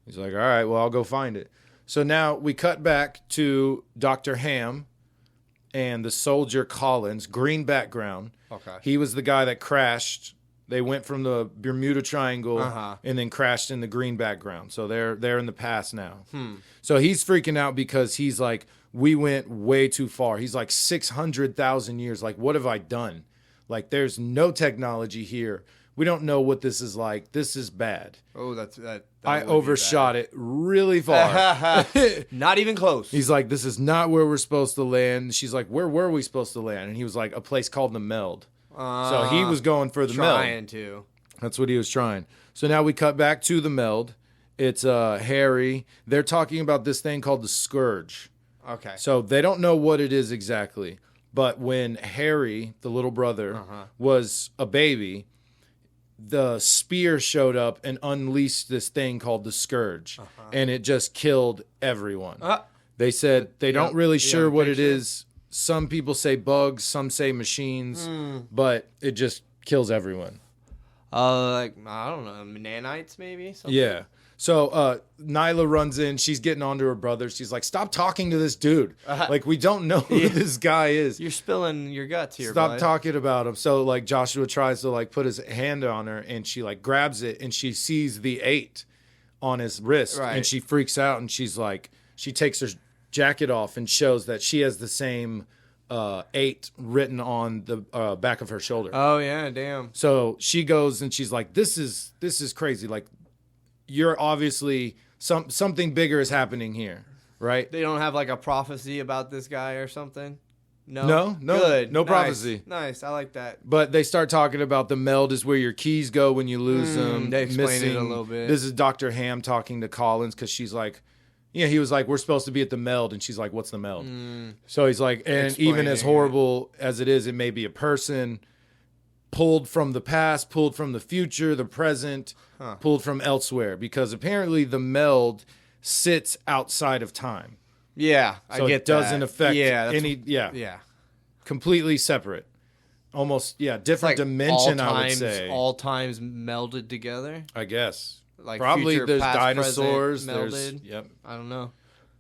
He's like, all right, well, I'll go find it. So now we cut back to Dr. Ham and the soldier Collins, green background. Okay. He was the guy that crashed. They went from the Bermuda Triangle and then crashed in the green background. So they're in the past now. So he's freaking out because he's like, we went way too far. He's like 600,000 years. Like, what have I done? Like, there's no technology here. We don't know what this is like. This is bad. Oh, that I overshot it really far. Not even close. He's like, this is not where we're supposed to land. She's like, where were we supposed to land? And he was like, a place called the MELD. So he was going for the MELD. Trying to. That's what he was trying. So now we cut back to the MELD. It's Harry. They're talking about this thing called the Scourge. Okay. So they don't know what it is exactly. But when Harry, the little brother, was a baby, the Spear showed up and unleashed this thing called the Scourge. And it just killed everyone. They said they don't really sure what it is. Some people say bugs, some say machines, but it just kills everyone. Like, I don't know, nanites maybe? Something? Yeah. So Nyla runs in. She's getting on to her brother. She's like, stop talking to this dude. Like, we don't know who this guy is. You're spilling your guts here, Stop talking about him. So, like, Joshua tries to, like, put his hand on her, and she, like, grabs it, and she sees the 8 on his wrist. Right. And she freaks out and she's like, she takes her jacket off and shows that she has the same 8 written on the back of her shoulder. Oh yeah, damn. So she goes and she's like, this is crazy. Like, you're obviously something bigger is happening here, right? They don't have like a prophecy about this guy or something? No, Good. no Nice. prophecy. Nice. I like that. But they start talking about the MELD is where your keys go when you lose them. They explain missing. it a little bit. This is Dr. Ham talking to Collins because she's like, he was like, we're supposed to be at the MELD. And she's like, what's the MELD? So he's like, and even as horrible as it is, it may be a person pulled from the past, pulled from the future, the present, pulled from elsewhere. Because apparently the MELD sits outside of time. Yeah, So I get it doesn't that. affect yeah, any, Yeah. completely separate. Almost, different Like dimension, all I would times, say. all times melded together. I guess. Like Probably future, there's past, dinosaurs. present, There's, melded. I don't know.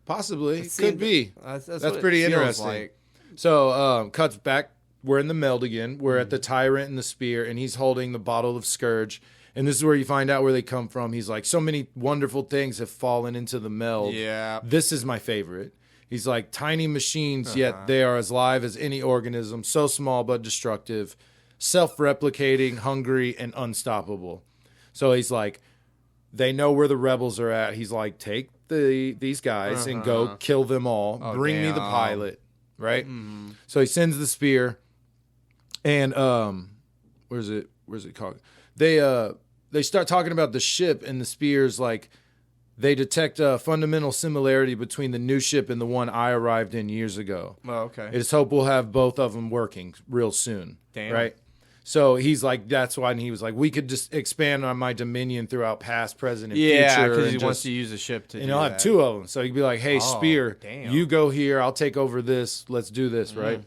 Possibly. It Could seemed- be. That's That's what it pretty feels interesting. like. So, cuts back. We're in the MELD again. We're at the Tyrant and the Spear, and he's holding the bottle of Scourge. And this is where you find out where they come from. He's like, so many wonderful things have fallen into the MELD. Yeah. This is my favorite. He's like, tiny machines, yet they are as live as any organism, so small but destructive, self-replicating, hungry, and unstoppable. So he's like, they know where the rebels are at. He's like, take these guys and go kill them all. Bring me the damn. pilot, right? So he sends the spear, and where's it called? They start talking about the ship, and the spear's like, they detect a fundamental similarity between the new ship and the one I arrived in years ago. Oh, okay. It's hope we'll have both of them working real soon. Damn. Right? So he's like, that's why, and he was like, we could just expand on my dominion throughout past, present, and Yeah, future. because he and wants just- to use a ship to and do he'll that. have 2 of them. So he'd be like, hey, Oh, Spear, damn. you go here. I'll take over this. Let's do this, right?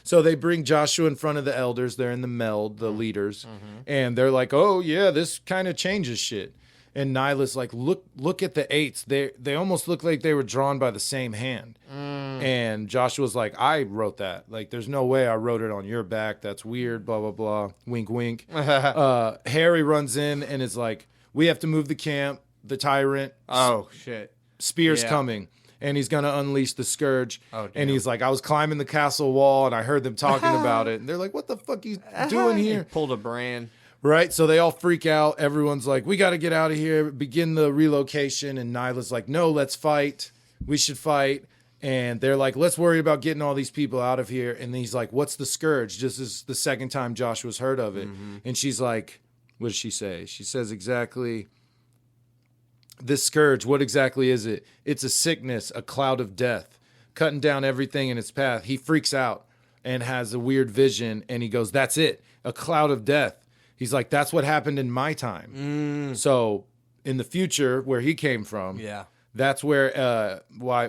So they bring Joshua in front of the elders. They're in the MELD, the leaders. And they're like, oh, yeah, this kind of changes shit. And Nyla's like, look at the 8s. They almost look like they were drawn by the same hand. And Joshua's like, I wrote that. Like, there's no way I wrote it on your back. That's weird, blah, blah, blah. Wink, wink. Harry runs in and is like, we have to move the camp. The Tyrant. Oh, shit. Spear's Yeah. coming. And he's going to unleash the Scourge. Oh, and he's like, I was climbing the castle wall and I heard them talking about it. And they're like, what the fuck are you doing He here? pulled a brand. Right? So they all freak out. Everyone's like, we got to get out of here, begin the relocation. And Nyla's like, no, let's fight. We should fight. And they're like, let's worry about getting all these people out of here. And he's like, what's the Scourge? This is the second time Joshua's heard of it. And she's like, what does she say? She says exactly, this Scourge, what exactly is it? It's a sickness, a cloud of death, cutting down everything in its path. He freaks out and has a weird vision. And he goes, that's it, a cloud of death. He's like, that's what happened in my time. So in the future, where he came from, Yeah. that's where why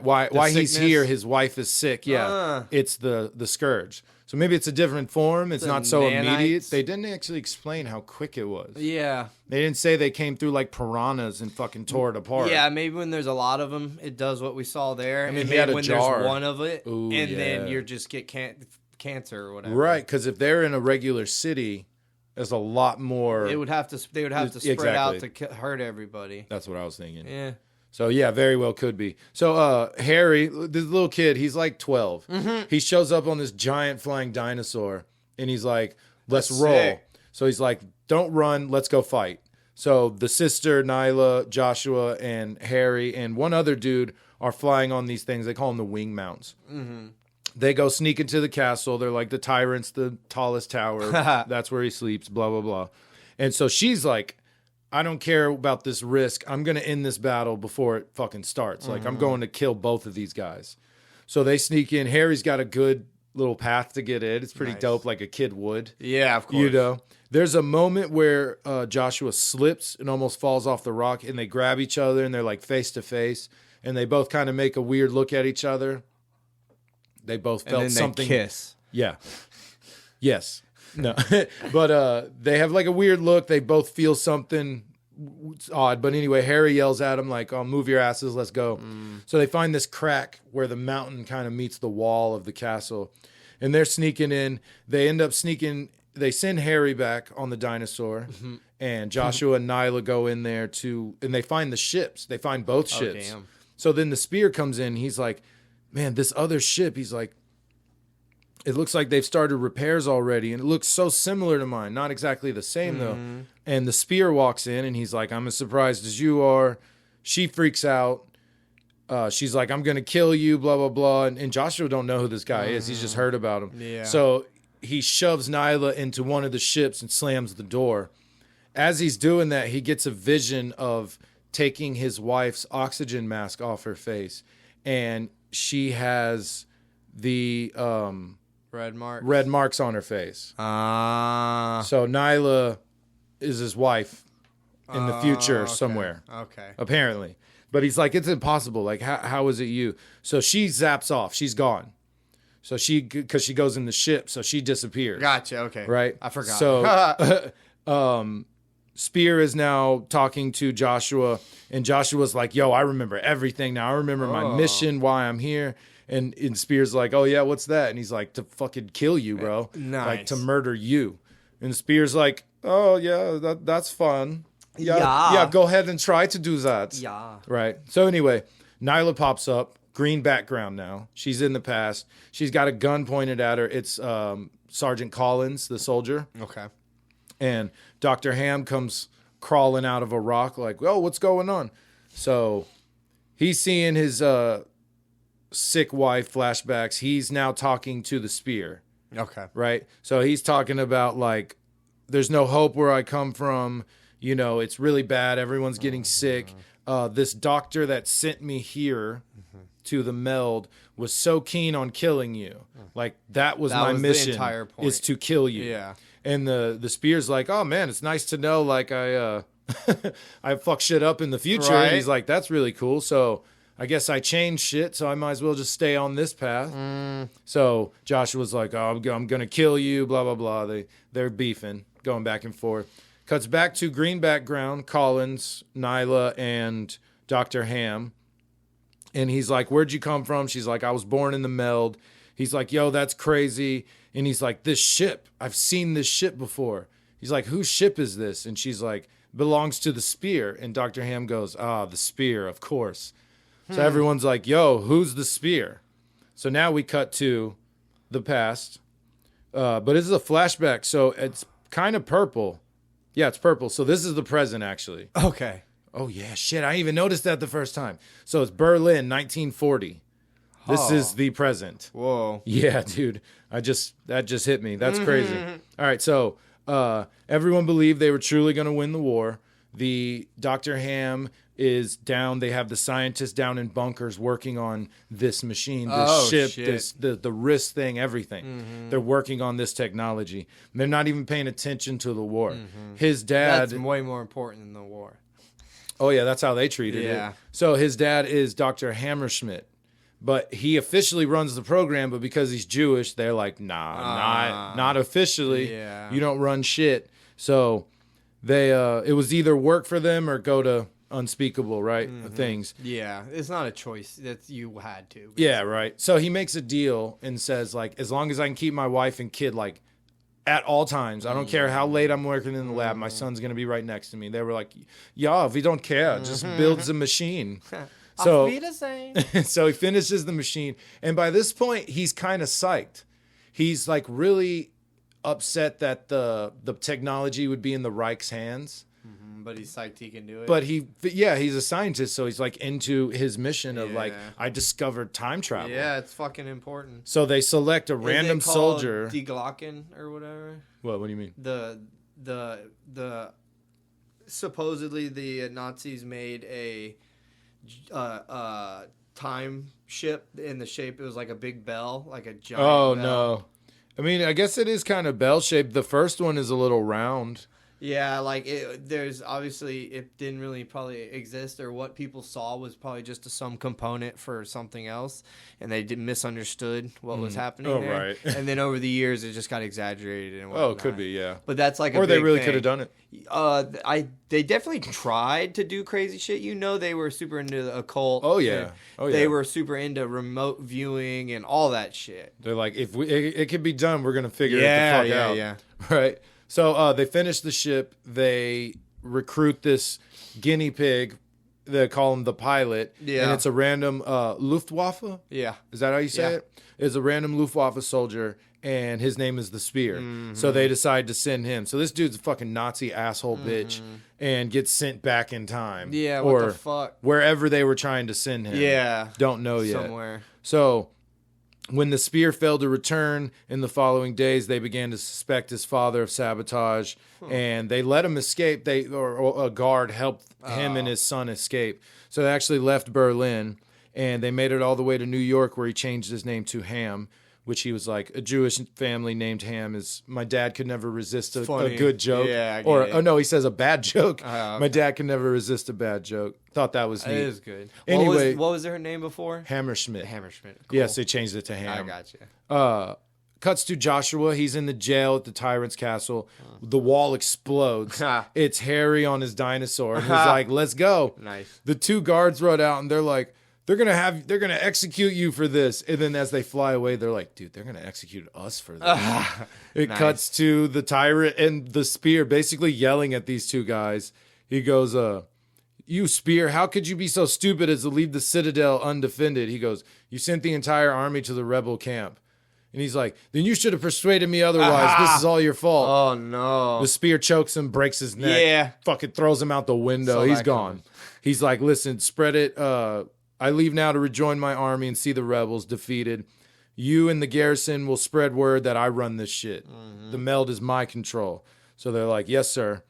he's sickness? here. His wife is sick. Yeah, Ah. it's the Scourge. So maybe it's a different form. It's The not so immediate. nanites? They didn't actually explain how quick it was. Yeah. They didn't say they came through like piranhas and fucking tore it apart. Yeah, maybe when there's a lot of them, it does what we saw there. I mean, and he had then a when jar. there's one of it, Ooh, and yeah. then you just get cancer or whatever. Right, because if they're in a regular city, there's a lot more. They would have to spread out Exactly. to hurt everybody. That's what I was thinking. Yeah. So yeah, very well could be. So Harry, this little kid, he's like 12. He shows up on this giant flying dinosaur, and he's like, "Let's That's roll." sick. So he's like, "Don't run, let's go fight." So the sister, Nyla, Joshua, and Harry, and one other dude are flying on these things. They call them the wing mounts. They go sneak into the castle. They're like, the Tyrant's the tallest tower. That's where he sleeps. Blah blah blah. And so she's like, I don't care about this risk. I'm going to end this battle before it fucking starts. Like, I'm going to kill both of these guys. So they sneak in. Harry's got a good little path to get in. It's pretty Nice. dope, like a kid would. Yeah, of course. You know, there's a moment where Joshua slips and almost falls off the rock, and they grab each other, and they're like face to face, and they both kind of make a weird look at each other. They both And felt then something. they kiss. Yeah. Yes. No. But they have like a weird look. They both feel something odd. But anyway, Harry yells at him like, "Oh, move your asses. Let's go." So they find this crack where the mountain kind of meets the wall of the castle. And they're sneaking in. They end up sneaking they send Harry back on the dinosaur, and Joshua and Nyla go in there and they find the ships. They find both ships. Damn. So then the spear comes in. He's like, man, this other ship, he's like, it looks like they've started repairs already, and it looks so similar to mine. Not exactly the same, though. And the spear walks in, and he's like, I'm as surprised as you are. She freaks out. She's like, I'm going to kill you, blah, blah, blah. And Joshua don't know who this guy is. He's just heard about him. Yeah. So he shoves Nyla into one of the ships and slams the door. As he's doing that, he gets a vision of taking his wife's oxygen mask off her face. And she has the... red marks on her face. So Nyla is his wife in the future somewhere. Okay. Apparently. But he's like, it's impossible. Like, how is it you? So she zaps off. She's gone. So because she goes in the ship, so she disappears. Gotcha. Okay. Right? I forgot. So Spear is now talking to Joshua, and Joshua's like, yo, I remember everything now. I remember my mission, why I'm here. And Spear's like, oh, yeah, what's that? And he's like, to fucking kill you, bro. Nice. Like, to murder you. And Spear's like, oh, yeah, that's fun. Yeah, go ahead and try to do that. Yeah. Right. So anyway, Nyla pops up. Green background now. She's in the past. She's got a gun pointed at her. It's Sergeant Collins, the soldier. Okay. And Dr. Ham comes crawling out of a rock like, oh, what's going on? So he's seeing his... sick wife flashbacks. He's now talking to the spear. Okay. Right? So he's talking about like, there's no hope where I come from. You know, it's really bad. Everyone's getting sick. This doctor that sent me here to the MELD was so keen on killing you. Like that was my mission. The entire point. Is to kill you. Yeah. And the spear's like, oh man, it's nice to know like I fuck shit up in the future. Right. And he's like, that's really cool. So I guess I changed shit, so I might as well just stay on this path. So Joshua's like, oh, I'm going to kill you, blah, blah, blah. They're beefing, going back and forth. Cuts back to green background, Collins, Nyla, and Dr. Ham. And he's like, where'd you come from? She's like, I was born in the MELD. He's like, yo, that's crazy. And he's like, this ship, I've seen this ship before. He's like, whose ship is this? And she's like, belongs to the spear. And Dr. Ham goes, the spear, of course. So everyone's like, yo, who's the spear? So now we cut to the past. But this is a flashback, so it's kind of purple. Yeah, it's purple. So this is the present, actually. Okay. Oh, yeah, shit. I didn't even noticed that the first time. So it's Berlin, 1940. This is the present. Whoa. Yeah, dude. That just hit me. That's crazy. All right, so everyone believed they were truly going to win the war. The Dr. Ham is down. They have the scientists down in bunkers working on this machine, this ship, shit. the wrist thing, everything. They're working on this technology. They're not even paying attention to the war. His dad... That's way more important than the war. Oh, yeah, that's how they treated it. So his dad is Dr. Hammerschmidt. But he officially runs the program, but because he's Jewish, they're like, not officially. Yeah. You don't run shit. So they it was either work for them or go to unspeakable, right? Things. Yeah, it's not a choice that you had to. Yeah, right. So he makes a deal and says, like, as long as I can keep my wife and kid, like, at all times, I don't care how late I'm working in the lab, my son's going to be right next to me. They were like, yeah, we don't care. Just build the machine. So, so he finishes the machine. And by this point, he's kind of psyched. He's like really upset that the technology would be in the Reich's hands. But he's psyched he can do it. But he's a scientist. So he's like into his mission of like, I discovered time travel. Yeah, it's fucking important. So they select a random soldier. Die Glocken or whatever. What do you mean? The supposedly the Nazis made a time ship in the shape, it was like a big bell, like a giant bell. No. I mean, I guess it is kind of bell-shaped. The first one is a little round. Yeah, like there's obviously it didn't really probably exist, or what people saw was probably just some component for something else, and they misunderstood what was happening Oh, there. right. And then over the years, it just got exaggerated and Oh, whatnot. it could be, yeah. But that's like or a they big really thing. could have done it. They definitely tried to do crazy shit. They were super into the occult. Oh, yeah. Oh, yeah. They were super into remote viewing and all that shit. They're like, if it can be done, we're gonna figure it the fuck out. Yeah. Right. So they finish the ship. They recruit this guinea pig. They call him the pilot. Yeah. And it's a random Luftwaffe. Yeah. Is that how you say Yeah. it? It's a random Luftwaffe soldier, and his name is the Spear. So they decide to send him. So this dude's a fucking Nazi asshole bitch and gets sent back in time. Yeah, or what the fuck? wherever they were trying to send him. Yeah. Don't know yet. Somewhere. So when the Spear failed to return in the following days, they began to suspect his father of sabotage, and they let him escape. Or a guard helped him and his son escape. So they actually left Berlin, and they made it all the way to New York, where he changed his name to Ham, which he was like, a Jewish family named Ham is, my dad could never resist a good joke. Yeah, I get or it. oh no, he says a bad joke. Okay. My dad could never resist a bad joke. Thought that was neat. It is good. Anyway, what was her name before? Hammerschmidt. Hammerschmidt. Cool. Yes, they changed it to Ham. I gotcha. Cuts to Joshua. He's in the jail at the tyrant's castle. The wall explodes. It's Harry on his dinosaur. And he's like, let's go. Nice. The two guards run out and they're like, they're gonna execute you for this. And then as they fly away, they're like, dude, they're gonna execute us for this. It Nice. cuts to the tyrant and the Spear basically yelling at these two guys. He goes, you Spear, how could you be so stupid as to leave the citadel undefended? He goes, you sent the entire army to the rebel camp. And he's like, then you should have persuaded me otherwise. This is all your fault. Oh no. The Spear chokes him, breaks his neck. Yeah. Fucking throws him out the window. Saw He's that gone. coming. He's like, listen, spread it. I leave now to rejoin my army and see the rebels defeated. You and the garrison will spread word that I run this shit. The MELD is my control. So they're like, yes, sir.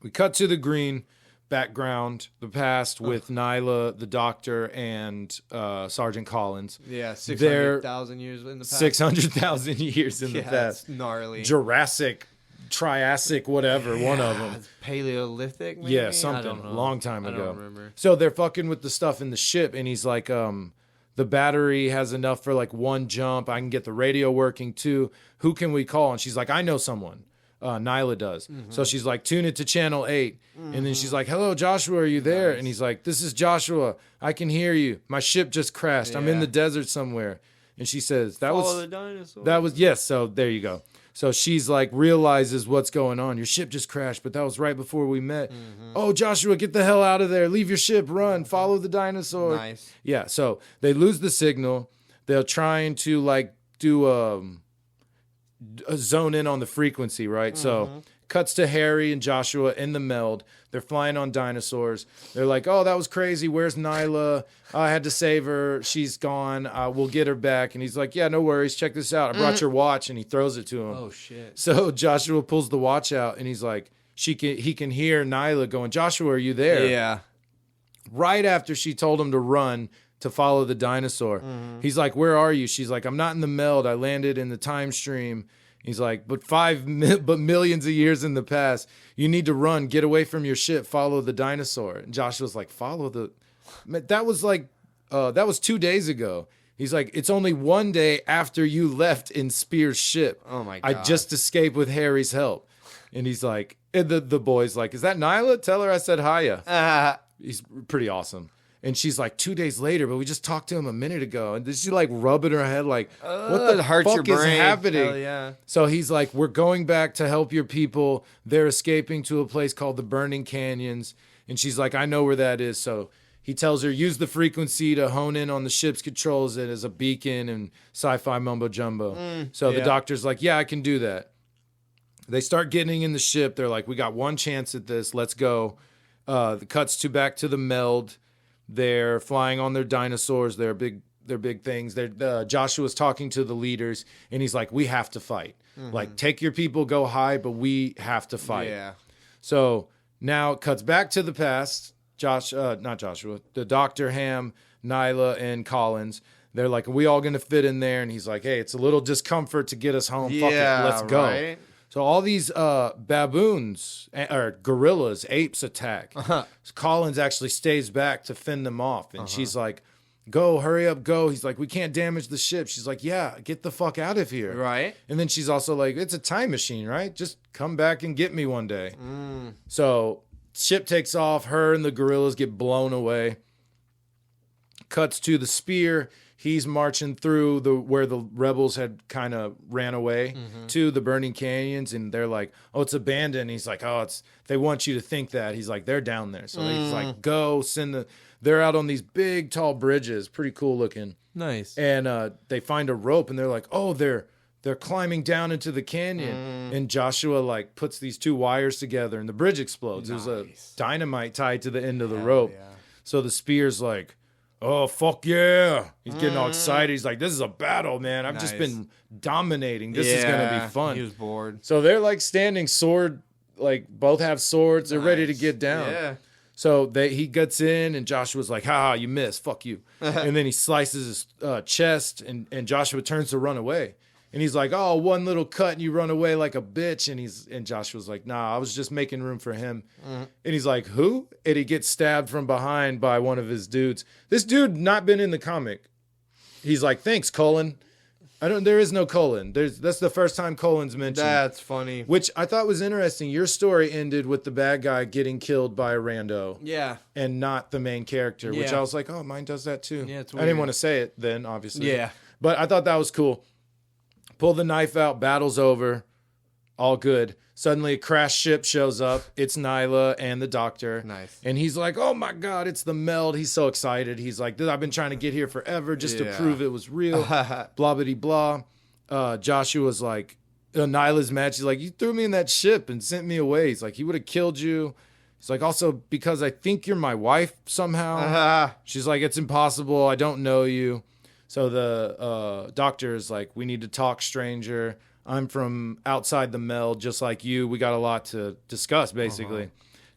We cut to the green background, the past with Nyla, the doctor, and Sergeant Collins. Yeah, They're 600,000 years in the past. 600,000 years in the Yeah, past. that's gnarly. Jurassic, Triassic, whatever, one of them. Paleolithic, maybe? Yeah, I something. don't know. Long time ago. I don't remember. So they're fucking with the stuff in the ship, and he's like, the battery has enough for like one jump. I can get the radio working too. Who can we call? And she's like, I know someone. Nyla does. So she's like, tune it to channel 8. And then she's like, hello, Joshua, are you there? Nice. And he's like, this is Joshua. I can hear you. My ship just crashed. I'm in Yeah. the desert somewhere. And she says, Follow the dinosaur. yes. So there you go. So she's like, realizes what's going on. Your ship just crashed, but that was right before we met. Oh, Joshua, get the hell out of there. Leave your ship. Run. Follow the dinosaur. Nice. Yeah. So they lose the signal. They're trying to like do a zone in on the frequency, right? So cuts to Harry and Joshua in the MELD. They're flying on dinosaurs. They're like, oh, that was crazy. Where's Nyla? I had to save her. She's gone. We'll get her back. And he's like, yeah, no worries. Check this out. I brought your watch. And he throws it to him. Oh, shit. So Joshua pulls the watch out and he's like, he can hear Nyla going, Joshua, are you there? Yeah. Right after she told him to run to follow the dinosaur. He's like, where are you? She's like, I'm not in the MELD. I landed in the time stream. He's like, but millions of years in the past, you need to run, get away from your ship, follow the dinosaur. And Joshua's like, follow the, that was like, that was 2 days ago. He's like, it's only one day after you left in Spear's ship. Oh my I God. just escaped with Harry's help. And he's like, and the boy's like, is that Nyla? Tell her I said hiya. He's pretty awesome. And she's like, 2 days later, but we just talked to him a minute ago. And she's like rubbing her head like, what the hurts fuck your is brain. happening? Hell yeah. So he's like, we're going back to help your people. They're escaping to a place called the Burning Canyons. And she's like, I know where that is. So he tells her, use the frequency to hone in on the ship's controls it as a beacon and sci-fi mumbo jumbo. So the yeah. doctor's like, yeah, I can do that. They start getting in the ship. They're like, we got one chance at this. Let's go. The cuts to back to the MELD. They're flying on their dinosaurs. They're big things. Joshua's talking to the leaders, and he's like, we have to fight. Like, take your people, go high, but we have to fight. Yeah. So now it cuts back to the past. Not Joshua, the Dr. Ham, Nyla, and Collins. They're like, are we all going to fit in there? And he's like, hey, it's a little discomfort to get us home. Fuck it, let's go. Right? So all these baboons or gorillas, apes attack. Collins actually stays back to fend them off. And she's like, go, hurry up, go. He's like, we can't damage the ship. She's like, yeah, get the fuck out of here. Right. And then she's also like, it's a time machine, right? Just come back and get me one day. So ship takes off. Her and the gorillas get blown away. Cuts to the spear. He's marching through where the rebels had kind of ran away to the burning canyons, and they're like, "Oh, it's abandoned." He's like, "Oh, it's." They want you to think that. He's like, "They're down there." So he's like, "Go send the." They're out on these big, tall bridges, pretty cool looking. Nice. And they find a rope, and they're like, "Oh, they're climbing down into the canyon." And Joshua like puts these two wires together, and the bridge explodes. There's a dynamite tied to the end of the rope. Yeah. So the spear's like, oh, fuck yeah. He's getting all excited. He's like, this is a battle, man. I've just been dominating. This is going to be fun. He was bored. So they're like standing sword, like both have swords. They're ready to get down. Yeah. So he gets in, and Joshua's like, ha, you missed. Fuck you. And then he slices his chest, and Joshua turns to run away. And he's like, oh, one little cut and you run away like a bitch. And Joshua's like, nah, I was just making room for him. And he's like, who? And he gets stabbed from behind by one of his dudes. This dude not been in the comic. He's like, thanks, Colin. There is no Colin. That's the first time Colin's mentioned. That's funny. Which I thought was interesting. Your story ended with the bad guy getting killed by a rando. Yeah. And not the main character, which Yeah. I was like, oh, mine does that too. Yeah, it's I didn't weird. want to say it then, obviously. Yeah. But I thought that was cool. Pull the knife out, battle's over, all good. Suddenly a crash ship shows up. It's Nyla and the doctor. Nice. And he's like, oh my God, it's the MELD. He's so excited. He's like, I've been trying to get here forever just to prove it was real. Blah, bitty, blah. Joshua's like, Nyla's mad. She's like, you threw me in that ship and sent me away. He's like, he would have killed you. He's like, also, because I think you're my wife somehow. She's like, it's impossible. I don't know you. So the doctor is like, we need to talk, stranger. I'm from outside the MELD, just like you. We got a lot to discuss, basically.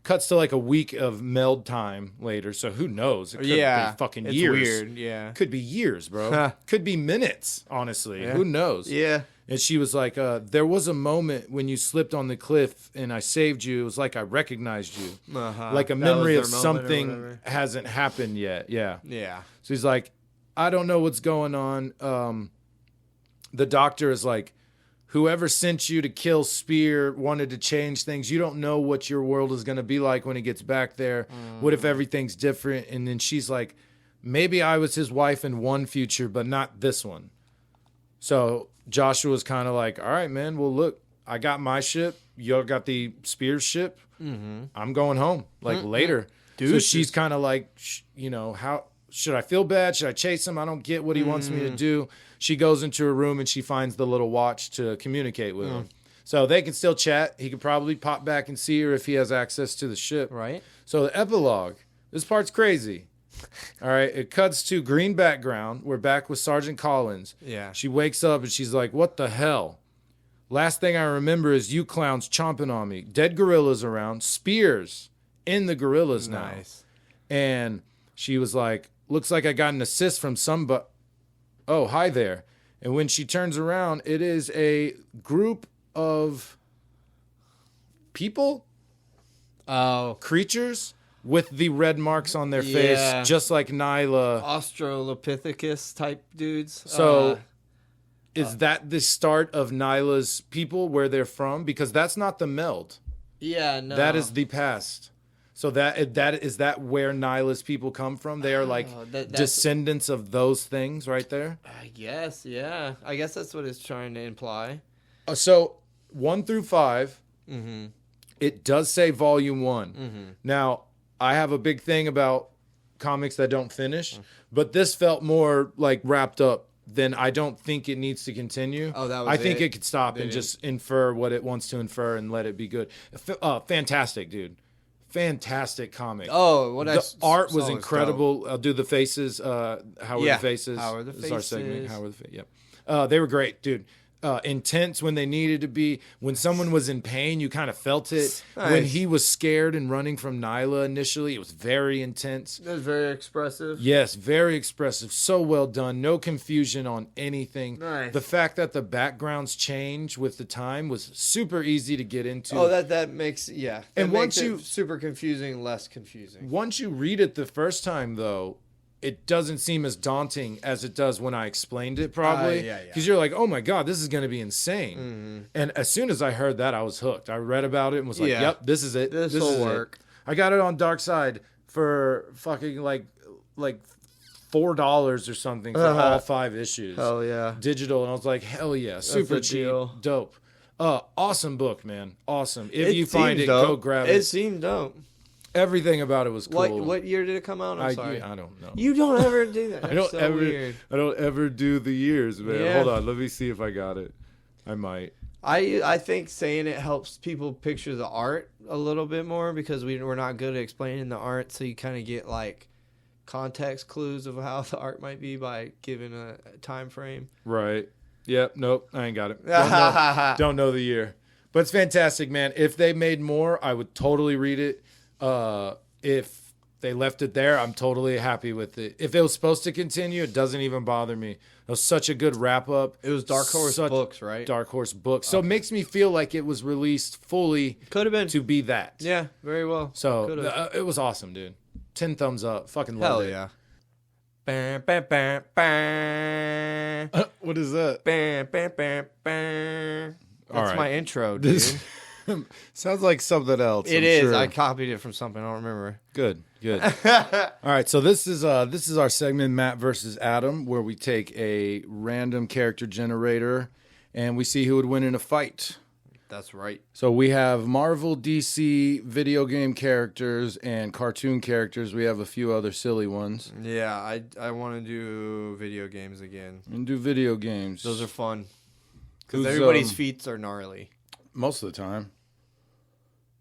Cuts to like a week of MELD time later. So who knows? It could be fucking it's years. Weird. Yeah. Could be years, bro. Could be minutes, honestly. Who knows? Yeah. And she was like, there was a moment when you slipped on the cliff and I saved you. It was like I recognized you. Like a That memory of was their moment or something whatever. hasn't happened yet. Yeah. Yeah. So he's like, I don't know what's going on. The doctor is like, whoever sent you to kill Spear wanted to change things. You don't know what your world is going to be like when he gets back there. What if everything's different? And then she's like, maybe I was his wife in one future, but not this one. So Joshua's kind of like, all right, man, well, look, I got my ship. You got the Spear ship. I'm going home, like later. Dude, so she's kind of like, how should I feel bad? Should I chase him? I don't get what he wants me to do. She goes into her room and she finds the little watch to communicate with him. So they can still chat. He could probably pop back and see her if he has access to the ship. Right. So the epilogue, this part's crazy. All right. It cuts to green background. We're back with Sergeant Collins. Yeah. She wakes up and she's like, what the hell? Last thing I remember is you clowns chomping on me. Dead gorillas around. Spears in the gorillas now. Nice. And she was like, looks like I got an assist from somebody. Oh, hi there. And when she turns around, it is a group of people, creatures with the red marks on their face, just like Nyla. Australopithecus type dudes. So is that the start of Nyla's people, where they're from? Because that's not the MELD. Yeah, no. That is the past. So that is that where Nyla's people come from? They are like that's- descendants of those things right there. I guess, yeah. I guess that's what it's trying to imply. So 1 through 5, it does say volume 1. Now, I have a big thing about comics that don't finish, but this felt more like wrapped up. Then I don't think it needs to continue. Oh, that was I think it? it could stop and just infer what it wants to infer and let it be good. Fantastic, dude. Fantastic comic. Oh, The art was incredible. I'll do the faces. How are the faces? How are the This is our segment. faces? How are the faces? Yep. They were great, dude. intense when they needed to be. When someone was in pain, you kind of felt it. Nice. When he was scared and running from Nyla initially, it was very intense. That's very expressive. Yes, very expressive. So well done. No confusion on anything. Nice. The fact that the backgrounds change with the time was super easy to get into. Oh, that makes that And once makes it you- super confusing, less confusing. Once you read it the first time, though, it doesn't seem as daunting as it does when I explained it, probably. Yeah. Because you're like, oh my God, this is going to be insane. Mm-hmm. And as soon as I heard that, I was hooked. I read about it and was like, Yeah. yep, this is it. This is will it. work. I got it on Dark Side for fucking like $4 or something for all 5 issues. Hell yeah. Digital. And I was like, hell yeah, super a cheap, deal. dope. Awesome book, man. Awesome. If you seems find it, dope. go grab It it. seemed dope. Everything about it was cool. What year did it come out? I'm sorry. I don't know. You don't ever do that. I don't so ever. Weird. I don't ever do the years, man. Yeah. Hold on, let me see if I got it. I might. I think saying it helps people picture the art a little bit more because we're not good at explaining the art, so you kind of get like context clues of how the art might be by giving a time frame. Right. Yep. Nope. I ain't got it. Don't know the year, but it's fantastic, man. If they made more, I would totally read it. If they left it there, I'm totally happy with it. If it was supposed to continue, it doesn't even bother me. It was such a good wrap up. It was Dark Horse Books, right? Dark Horse Books. So it makes me feel like it was released fully Could have been. to be that. Yeah, very well. So Could've. it was awesome, dude. 10 thumbs up. Fucking love Hell it. yeah. Bam, bam, bam, bam. What is that? Bam, bam, bam, bam. All That's right. my intro, dude. This sounds like something else. It I'm is. sure. I copied it from something. I don't remember. Good. All right. So this is our segment, Matt versus Adam, where we take a random character generator and we see who would win in a fight. That's right. So we have Marvel, DC, video game characters, and cartoon characters. We have a few other silly ones. Yeah, I want to do video games again. And do video games. Those are fun. Because Who's, everybody's feats are gnarly. most of the time.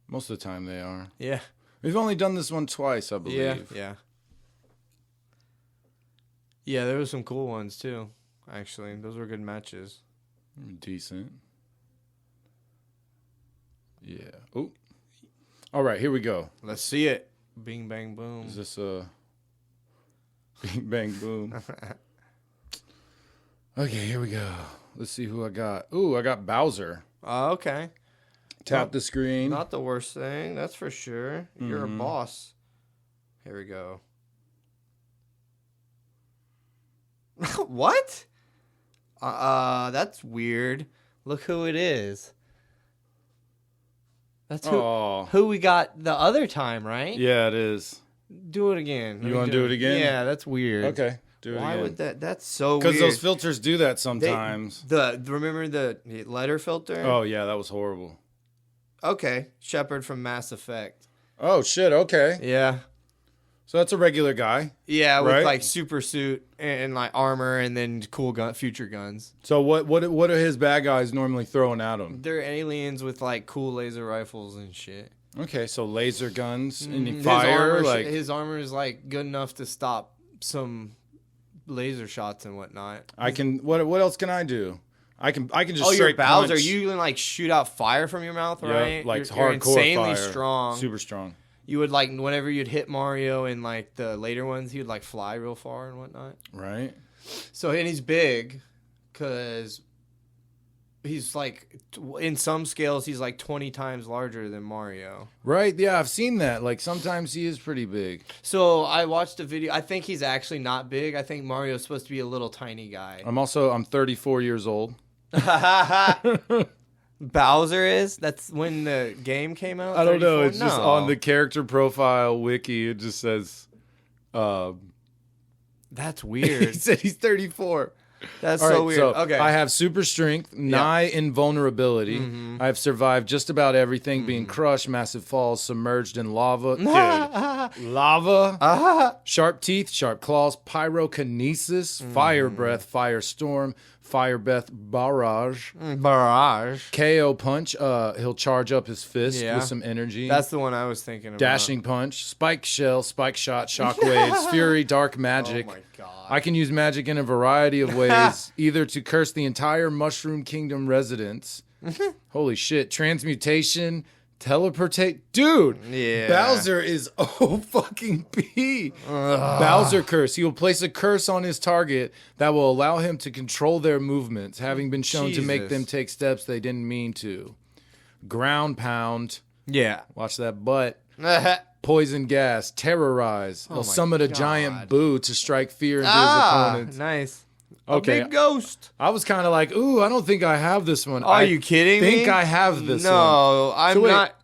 Most of the time they are. Yeah. We've only done this one twice, I believe. Yeah. Yeah, there were some cool ones too. Actually, those were good matches. Decent. Yeah. Oh. All right, here we go. Let's see it. Bing, bang, boom. Is this Bing Bang Boom? Okay, here we go. Let's see who I got. Ooh, I got Bowser. Okay. Tap the screen. Not the worst thing, that's for sure. You're a boss. Here we go. What? That's weird. Look who it is. That's who we got the other time, right? Yeah, it is. Do it again. You want to do it again? Yeah, that's weird. Okay, do it Why again. would that? That's so weird. Because those filters do that sometimes. Remember the letter filter? Oh, yeah, that was horrible. Okay, Shepard from Mass Effect. Oh, shit, okay. Yeah. So that's a regular guy. Yeah, with Right? like super suit and like armor and then cool future guns. So what are his bad guys normally throwing at him? They're aliens with like cool laser rifles and shit. Okay, so laser guns and His fire. armor, Like, his armor is like good enough to stop some laser shots and whatnot. I can. What else can I do? I can just Oh, you're straight Bowser. punch. You can like shoot out fire from your mouth, Yeah, right? like you're hardcore insanely fire. strong. Super strong. You would like whenever you'd hit Mario in like the later ones, he would like fly real far and whatnot. Right. So and he's big, cause he's like in some scales he's like 20 times larger than Mario. Right. Yeah, I've seen that. Like sometimes he is pretty big. So I watched a video. I think he's actually not big. I think Mario's supposed to be a little tiny guy. I'm 34 years old. Bowser is? That's when the game came out? I don't know. 34? It's just No. on the character profile wiki. It just says. That's He weird. said he's 34. That's All so right, weird. so Okay. I have super strength, nigh invulnerability. Mm-hmm. I've survived just about everything, being crushed, massive falls, submerged in lava. Dude, lava. Sharp teeth, sharp claws, pyrokinesis, fire breath, firestorm, Fire Breath Barrage. Barrage. KO Punch. He'll charge up his fist Yeah. with some energy. That's the one I was thinking about. Dashing Punch. Spike Shell. Spike Shot. Shockwaves. Fury. Dark Magic. Oh my god. I can use magic in a variety of ways, either to curse the entire Mushroom Kingdom residents. Holy shit. Transmutation. Teleportate. Dude. Yeah. Bowser is O-fucking-P. Bowser Curse. He will place a curse on his target that will allow him to control their movements, having been shown to make Jesus. them take steps they didn't mean to. Ground Pound. Yeah. Watch that butt. Poison Gas. Terrorize. He'll summon a giant boo to strike fear into his opponents. Nice. Okay. A big ghost. I was kind of like, ooh, I don't think I have this one. Are you kidding me? I think I have this one. No, I'm wait. not.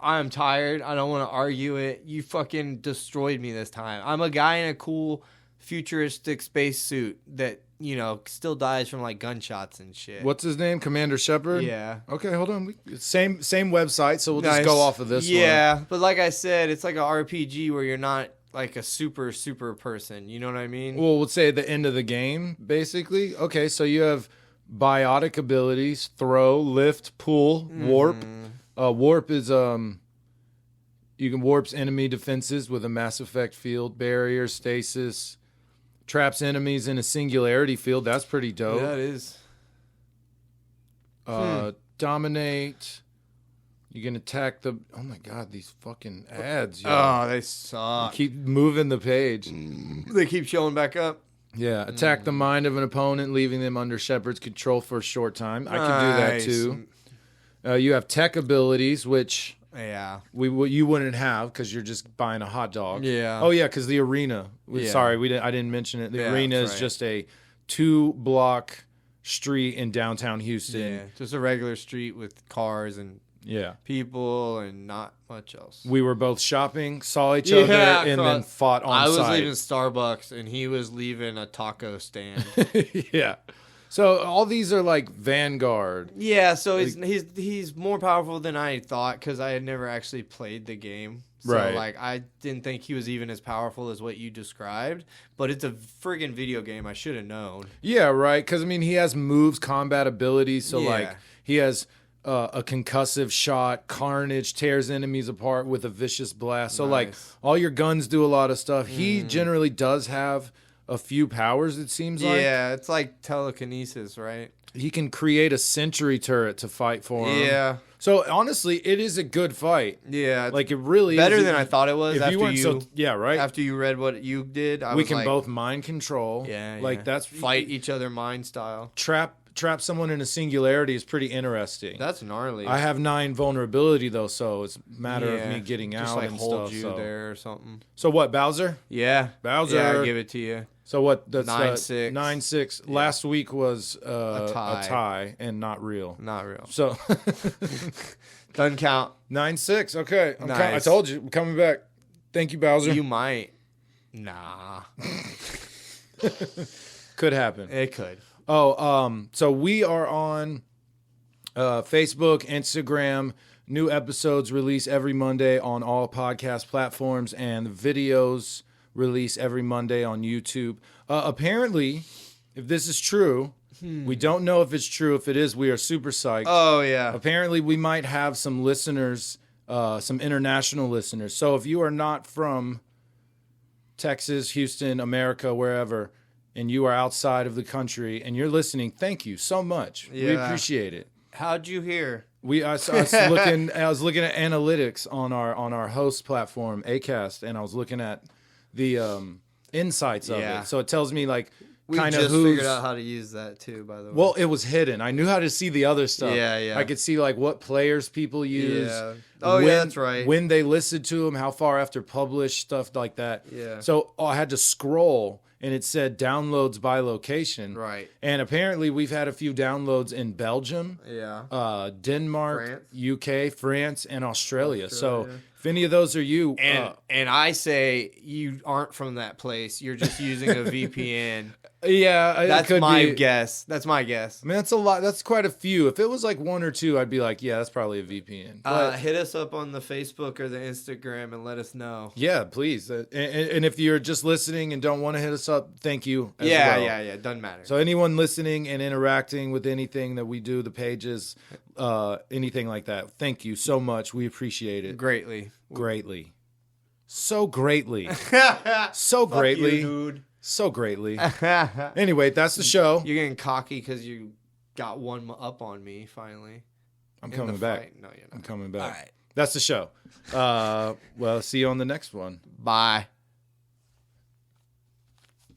I'm tired. I don't want to argue it. You fucking destroyed me this time. I'm a guy in a cool futuristic space suit that, you know, still dies from like gunshots and shit. What's his name? Commander Shepard? Yeah. Okay, hold on. Same website, so we'll just Nice. go off of this one. Yeah, but like I said, it's like an RPG where you're not like a super person. You know what I mean? Well, we'll say at the end of the game, basically. Okay, so you have biotic abilities, throw, lift, pull, warp. Warp is you can warps enemy defenses with a Mass Effect field, barrier, stasis, traps enemies in a singularity field. That's pretty dope. That is. Dominate. You can attack the. Oh my god, these fucking ads. Yo. Oh, they suck. Keep moving the page. They keep showing back up. Yeah, attack the mind of an opponent, leaving them under Shepard's control for a short time. I can do that too. You have tech abilities, which Yeah. you wouldn't have because you're just buying a hot dog. Yeah. Oh yeah, because the arena. Yeah. Sorry, I didn't mention it. The Yeah, arena is that's right. just a 2-block street in downtown Houston. Yeah. Just a regular street with cars and Yeah. people and not much else. We were both shopping, saw each Yeah, other, and then cross- fought on I was site. leaving Starbucks and he was leaving a taco stand. Yeah. So all these are like Vanguard. Yeah, so he's more powerful than I thought because I had never actually played the game. So Right. like I didn't think he was even as powerful as what you described. But it's a friggin' video game. I should have known. Yeah, right. Because I mean, he has moves, combat abilities. So Yeah. like he has a concussive shot, carnage, tears enemies apart with a vicious blast. So like Nice. all your guns do a lot of stuff. He generally does have a few powers. It seems like Yeah, it's like telekinesis, right? he can create a sentry turret to fight for him. Yeah. So honestly, it is a good fight. Yeah. It's Like it really better is. than I thought it was If after you weren't you so yeah, right. after you read what you did. I We was can like, both mind control. Yeah, like yeah. that's fight each other mind style. trap someone in a singularity is pretty interesting. That's gnarly. I have 9 vulnerability though, so it's a matter of Yeah, me getting just out like and hold stuff. you So. there or something. So what, Bowser? Yeah, Bowser. Yeah, I give it to you. So what? That's 9-6. 9-6. Last week was A tie. a tie and not real. Not real. So Doesn't count. 9-6. Okay, I Nice. told you, I'm coming back. Thank you, Bowser. You might. Nah, Could happen. it could. Oh, so we are on Facebook, Instagram. New episodes release every Monday on all podcast platforms, and videos release every Monday on YouTube. Apparently, if this is true, we don't know if it's true. If it is, we are super psyched. Oh yeah. Apparently, we might have some listeners, some international listeners. So if you are not from Texas, Houston, America, wherever, and you are outside of the country and you're listening, thank you so much. We Yeah. appreciate it. How'd you hear? I was looking at analytics on our host platform, Acast, and I was looking at the insights of Yeah. it. So it tells me like We kind of just who's. figured out how to use that too. By the way. Well, it was hidden. I knew how to see the other stuff. Yeah, yeah. I could see like what players people use. Yeah. Oh, yeah, that's right. When they listed to them, how far after published, stuff like that. Yeah. So I had to scroll, and it said downloads by location. Right. And apparently, we've had a few downloads in Belgium, Yeah. Denmark, France. UK, France, and Australia. So Australia. if any of those are you, And I say you aren't from that place. You're just using a VPN. Yeah, That's could my be. guess. That's my guess. I mean, that's a lot. That's quite a few. If it was like one or two, I'd be like, yeah, that's probably a VPN. But Hit us up on the Facebook or the Instagram and let us know. yeah, please. And if you're just listening and don't want to hit us up, thank you. As Yeah, well. yeah. Doesn't matter. So anyone listening and interacting with anything that we do, the pages, anything like that, thank you so much. We appreciate it Greatly. so greatly, so Fuck greatly, you, dude. so greatly. Anyway, that's the show. You're getting cocky because you got one up on me finally. I'm in coming the back. fight. No, you're not. I'm coming back. All right. That's the show. Well, see you on the next one. Bye.